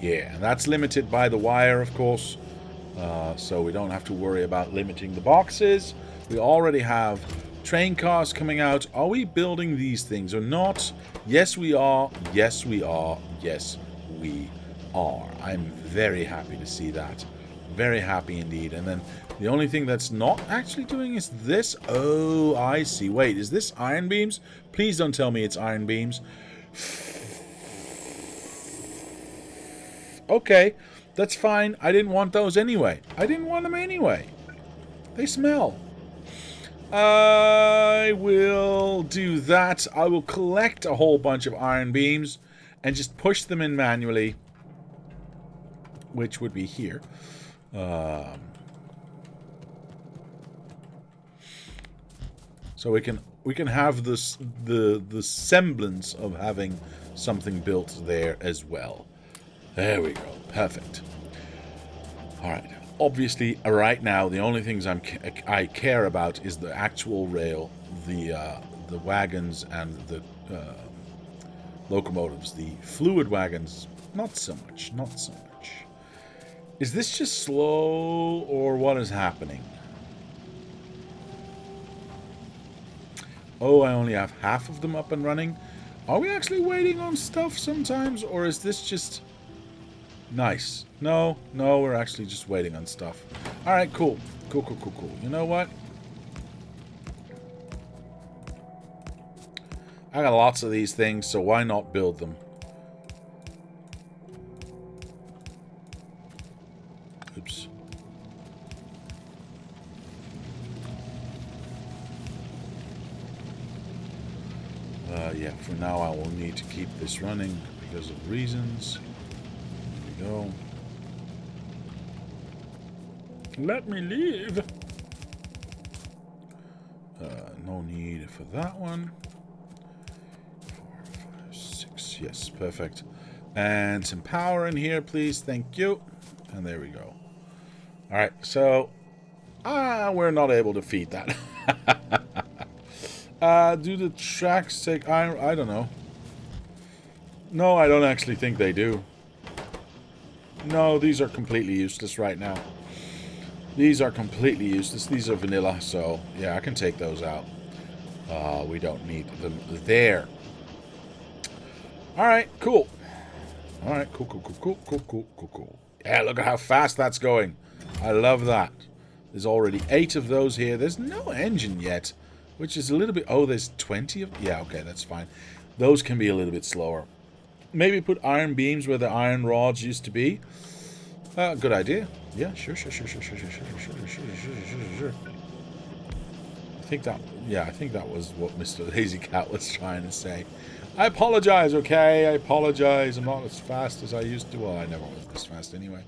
Yeah, and that's limited by the wire, of course. So we don't have to worry about limiting the boxes. We already have train cars coming out. Are we building these things or not? Yes, we are. Yes, we are. Yes, we are. I'm very happy to see that. Very happy indeed. And then the only thing that's not actually doing is this. Oh, I see. Wait, is this iron beams? Please don't tell me it's iron beams. Okay, that's fine. I didn't want those anyway. I didn't want them anyway. They smell. I will do that. I will collect a whole bunch of iron beams and just push them in manually, which would be here. So we can have this the semblance of having something built there as well. There we go. Perfect. All right. Obviously, right now the only things I care about is the actual rail, the wagons, and the locomotives. The fluid wagons, not so much. Not so much. Is this just slow, or what is happening? Oh, I only have half of them up and running. Are we actually waiting on stuff sometimes, or is this just... Nice. No, we're actually just waiting on stuff. Alright, cool. Cool. You know what? I got lots of these things, so why not build them? Oops. Yeah, for now I will need to keep this running because of reasons. There we go. Let me leave. No need for that one. 4, 5, 6. Yes, perfect. And some power in here, please. Thank you. And there we go. All right, so we're not able to feed that. Do the tracks take iron? I don't know. No, I don't actually think they do. No, these are completely useless right now. These are completely useless. These are vanilla, so yeah, I can take those out. We don't need them there. Alright, cool. Alright, cool. Yeah, look at how fast that's going. I love that. There's already 8 of those here. There's no engine yet, which is a little bit... Oh, there's 20 of... Yeah, okay, that's fine. Those can be a little bit slower. Maybe put iron beams where the iron rods used to be. Good idea. Yeah, sure. I think that was what Mr. Lazy Cat was trying to say. I apologize, okay? I apologize. I'm not as fast as I used to. Well, I never was this fast anyway.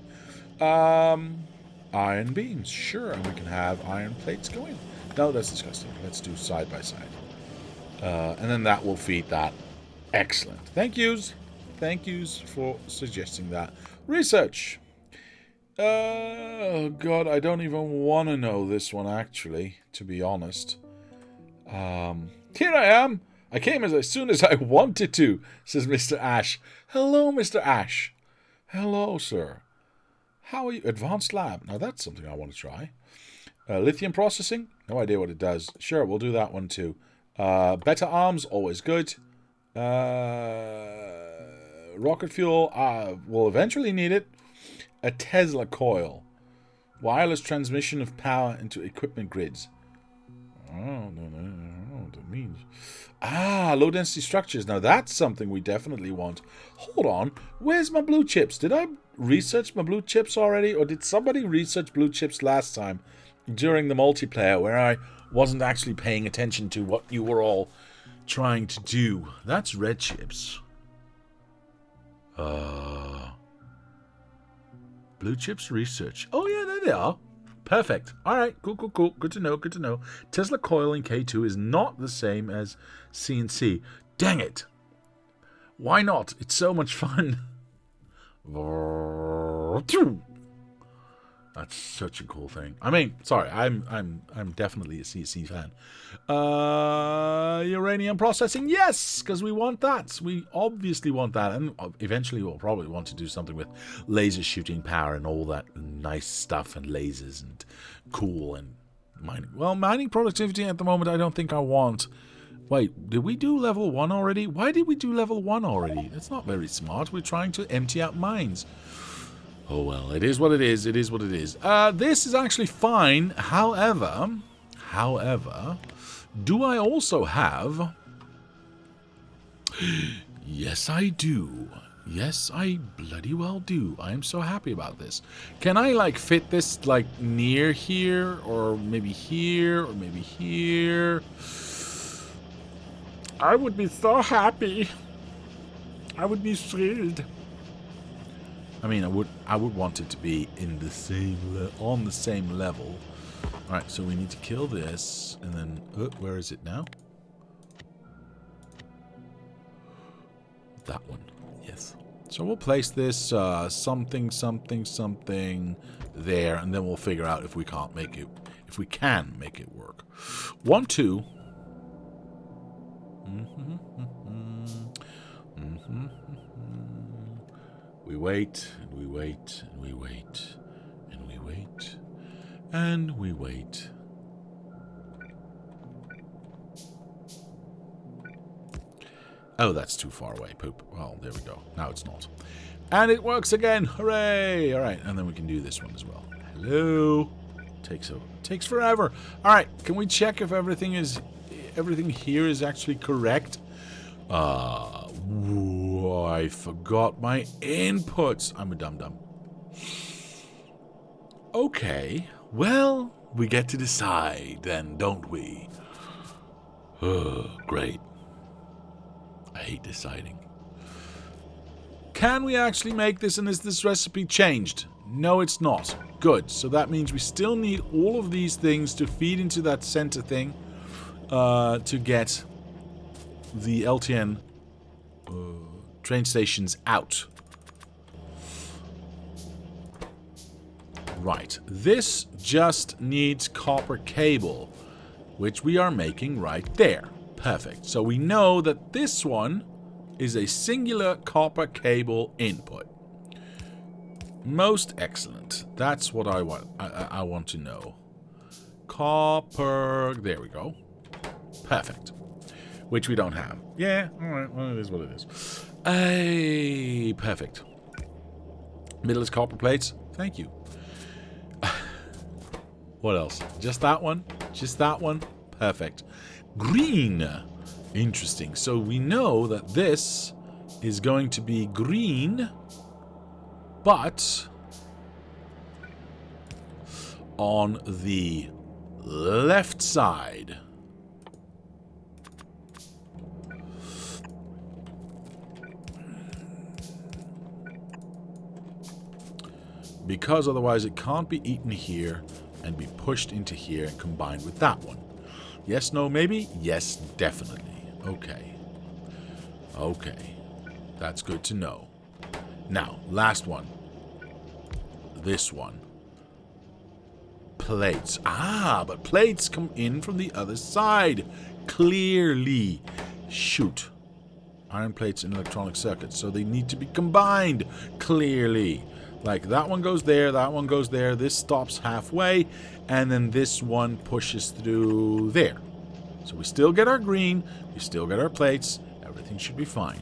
Iron beams, sure, and we can have iron plates going. No, that's disgusting. Let's do side by side. And then that will feed that. Excellent. Thank yous. Thank yous for suggesting that. Research. Oh, God, I don't even want to know this one, actually, to be honest. Here I am. I came as soon as I wanted to, says Mr. Ash. Hello, Mr. Ash. Hello, sir. How are you? Advanced lab. Now, that's something I want to try. Lithium processing. No idea what it does. Sure, we'll do that one, too. Better arms. Always good. Rocket fuel. We'll eventually need it. A Tesla coil. Wireless transmission of power into equipment grids. Oh, no, I don't know what that means. Low-density structures. Now, that's something we definitely want. Hold on. Where's my blue chips? Did I research my blue chips already? Or did somebody research blue chips last time during the multiplayer where I wasn't actually paying attention to what you were all trying to do? That's red chips. Blue chips research. Oh, yeah, there they are. Perfect. All right, cool. Good to know. Tesla coil in K2 is not the same as CNC. Dang it. Why not? It's so much fun. That's such a cool thing. I mean, sorry, I'm definitely a CNC fan. Uranium processing, yes, because we want that. We obviously want that, and eventually we'll probably want to do something with laser shooting power and all that nice stuff and lasers and cool and mining. Well, mining productivity at the moment, I don't think I want. Wait, did we do level 1 already? Why did we do level 1 already? That's not very smart. We're trying to empty out mines. Oh, well, it is what it is. It is what it is. This is actually fine. However, do I also have... Yes, I do. Yes, I bloody well do. I am so happy about this. Can I, like, fit this, like, near here? Or maybe here? Or maybe here? I would be so happy. I would be thrilled. I mean, I would want it to be in the same on the same level. All right, so we need to kill this, and then where is it now? That one, yes. So we'll place this something there, and then we'll figure out if we can't make it, if we can make it work. 1, 2. We wait, and we wait, and we wait, and we wait, and we wait. Oh, that's too far away, poop. Well, there we go. Now it's not. And it works again. Hooray! All right, and then we can do this one as well. Hello. Takes forever. All right, can we check if everything here is actually correct? I forgot my inputs. I'm a dum-dum. Okay, well, we get to decide then, don't we? Great. I hate deciding. Can we actually make this, and is this recipe changed? No, it's not. Good. So that means we still need all of these things to feed into that center thing to get the LTN train stations out. Right. This just needs copper cable, which we are making right there. Perfect. So we know that this one is a singular copper cable input. Most excellent. That's what I want. I want to know. Copper. There we go. Perfect. Which we don't have. Yeah. All right. Well, it is what it is. Hey. Perfect. Middle is copper plates. Thank you. What else? Just that one? Just that one? Perfect. Green. Interesting. So we know that this is going to be green, but on the left side. Because otherwise it can't be eaten here and be pushed into here and combined with that one. Yes, no, maybe? Yes, definitely. Okay. Okay. That's good to know. Now, last one. This one. Plates. Ah, but plates come in from the other side. Clearly. Shoot. Iron plates in electronic circuits, so they need to be combined. Clearly. Like, that one goes there, that one goes there, this stops halfway, and then this one pushes through there. So we still get our green, we still get our plates, everything should be fine.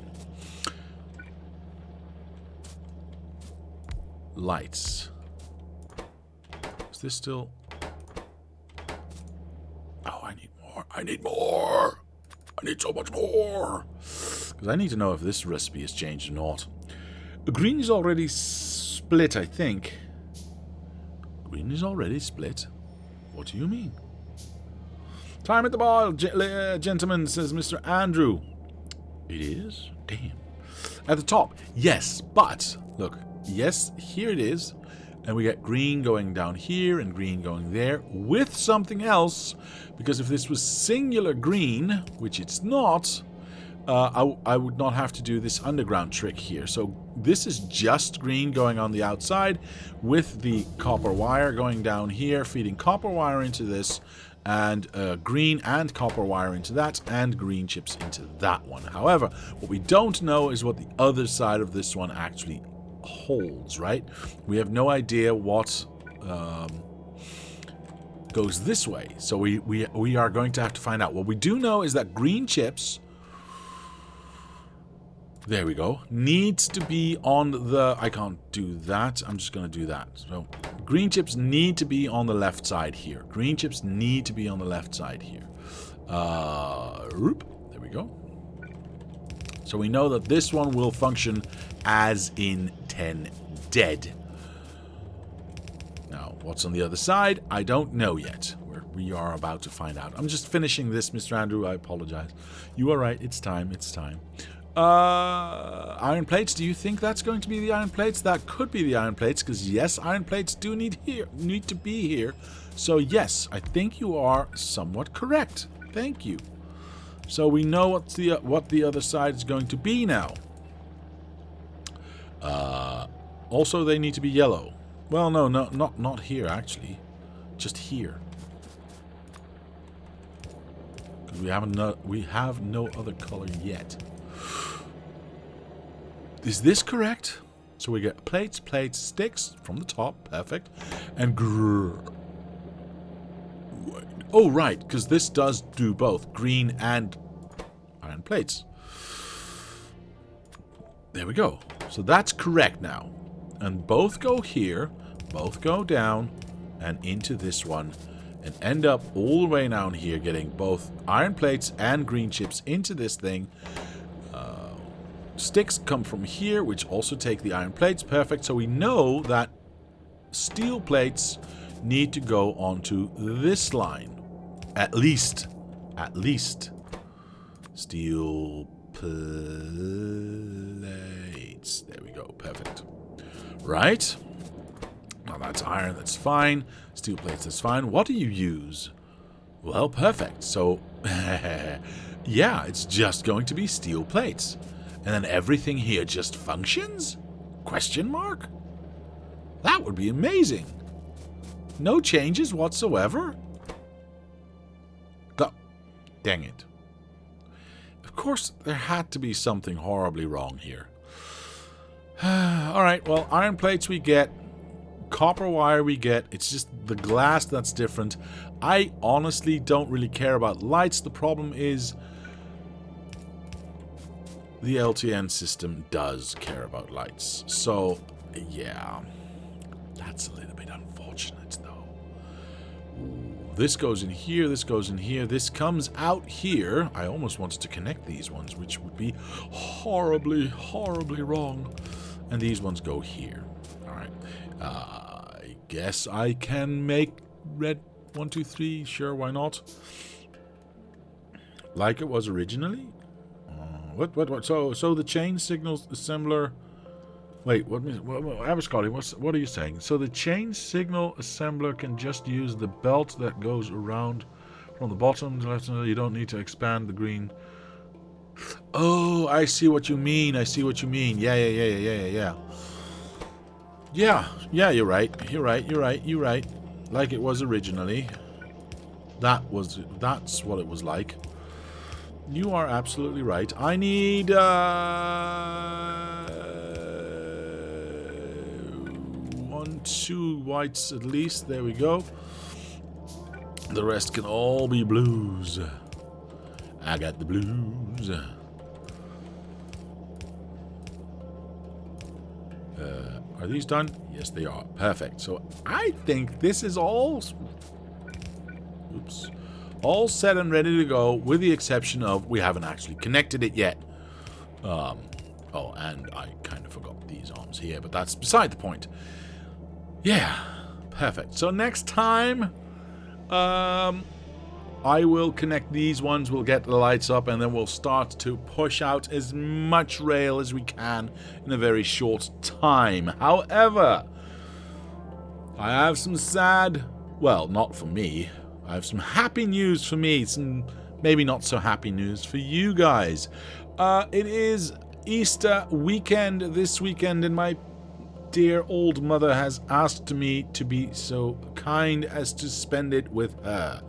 Lights. Is this still... Oh, I need more, I need more! I need so much more! Because I need to know if this recipe has changed or not. Green is already split, I think. Green is already split? What do you mean? Time at the ball, gentlemen, says Mr. Andrew. It is? Damn. At the top, yes, but, look, yes, here it is. And we get green going down here and green going there with something else. Because if this was singular green, which it's not, I would not have to do this underground trick here. So this is just green going on the outside with the copper wire going down here, feeding copper wire into this, and green and copper wire into that, and green chips into that one. However, what we don't know is what the other side of this one actually holds, right? We have no idea what goes this way. So we are going to have to find out. What we do know is that green chips... There we go. Needs to be on the... I can't do that. I'm just going to do that. So, green chips need to be on the left side here. Green chips need to be on the left side here. There we go. So we know that this one will function as in 10 dead. Now, what's on the other side? I don't know yet. We are about to find out. I'm just finishing this, Mr. Andrew. I apologize. You are right. It's time. It's time. Iron plates, do you think that's going to be the iron plates? That could be the iron plates, because yes, iron plates do need to be here. So yes, I think you are somewhat correct. Thank you. So we know what the other side is going to be now. Also, they need to be yellow. Well, no, not here actually, just here. Because we have no other color yet. Is this correct? So we get plates, sticks from the top, perfect, and oh right, because this does do both green and iron plates. There we go. So that's correct now, and both go here, both go down, and into this one, and end up all the way down here, getting both iron plates and green chips into this thing. Sticks come from here, which also take the iron plates. Perfect. So we know that steel plates need to go onto this line. At least. Steel plates. There we go. Perfect. Right? Now that's iron. That's fine. Steel plates. That's fine. What do you use? Well, perfect. So, yeah, it's just going to be steel plates. And then everything here just functions? Question mark? That would be amazing. No changes whatsoever? Dang it. Of course, there had to be something horribly wrong here. Alright, well, iron plates we get. Copper wire we get. It's just the glass that's different. I honestly don't really care about lights. The problem is the LTN system does care about lights. So, yeah. That's a little bit unfortunate, though. Ooh, this goes in here, this goes in here, this comes out here. I almost wanted to connect these ones, which would be horribly, horribly wrong. And these ones go here. Alright. I guess I can make red 1, 2, 3. Sure, why not? Like it was originally? What? So the chain signal assembler... Wait, what Abascotty, what are you saying? So the chain signal assembler can just use the belt that goes around from the bottom to the left. You don't need to expand the green. Oh, I see what you mean. Yeah. Yeah, you're right. Like it was originally. That's what it was like. You are absolutely right. I need 1, 2 whites at least. There we go. The rest can all be blues. I got the blues. Are these done? Yes, they are. Perfect. So I think this is all... Oops. All set and ready to go, with the exception of we haven't actually connected it yet. Oh, and I kind of forgot these arms here, but that's beside the point. Yeah, perfect. So next time, I will connect these ones, we'll get the lights up, and then we'll start to push out as much rail as we can in a very short time. However, I have some sad, well, not for me, I have some happy news for me, some maybe not so happy news for you guys. It is Easter weekend this weekend, and my dear old mother has asked me to be so kind as to spend it with her.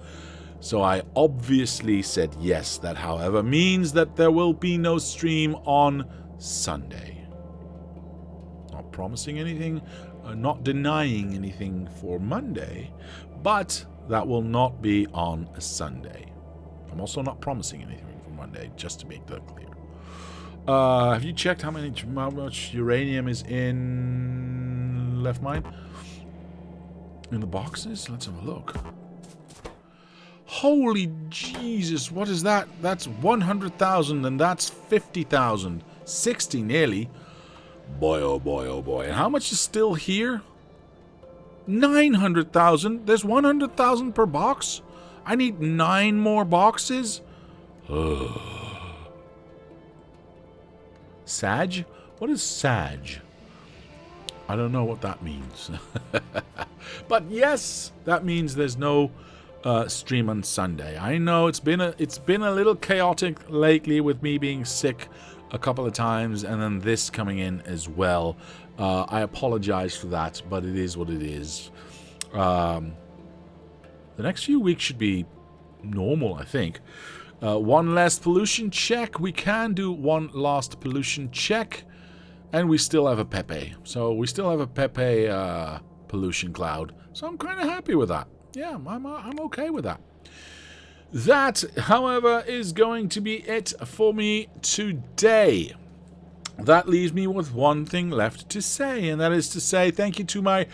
So I obviously said yes. That, however, means that there will be no stream on Sunday. Not promising anything, not denying anything for Monday, but that will not be on a Sunday. I'm also not promising anything for Monday, just to make that clear. Have you checked how much uranium is in left mine? In the boxes? Let's have a look. Holy Jesus, what is that? That's 100,000 and that's 50,000. 60 nearly. Boy, oh boy, oh boy. And how much is still here? 900,000. There's 100,000 per box. I need 9 more boxes. Sag? What is Sag? I don't know what that means. But yes, that means there's no stream on Sunday. I know it's been a little chaotic lately with me being sick a couple of times and then this coming in as well. I apologize for that, but it is what it is. The next few weeks should be normal, I think. One last pollution check. We can do one last pollution check. And we still have a P.U.M.P. So we still have a P.U.M.P. pollution cloud. So I'm kind of happy with that. Yeah, I'm okay with that. That, however, is going to be it for me today. That leaves me with one thing left to say, and that is to say thank you to my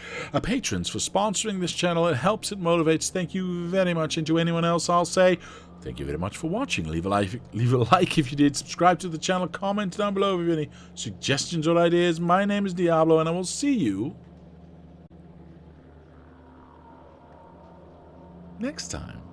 patrons for sponsoring this channel. It helps, it motivates. Thank you very much. And to anyone else, I'll say thank you very much for watching. Leave a like if you did. Subscribe to the channel. Comment down below if you have any suggestions or ideas. My name is Diablo, and I will see you next time.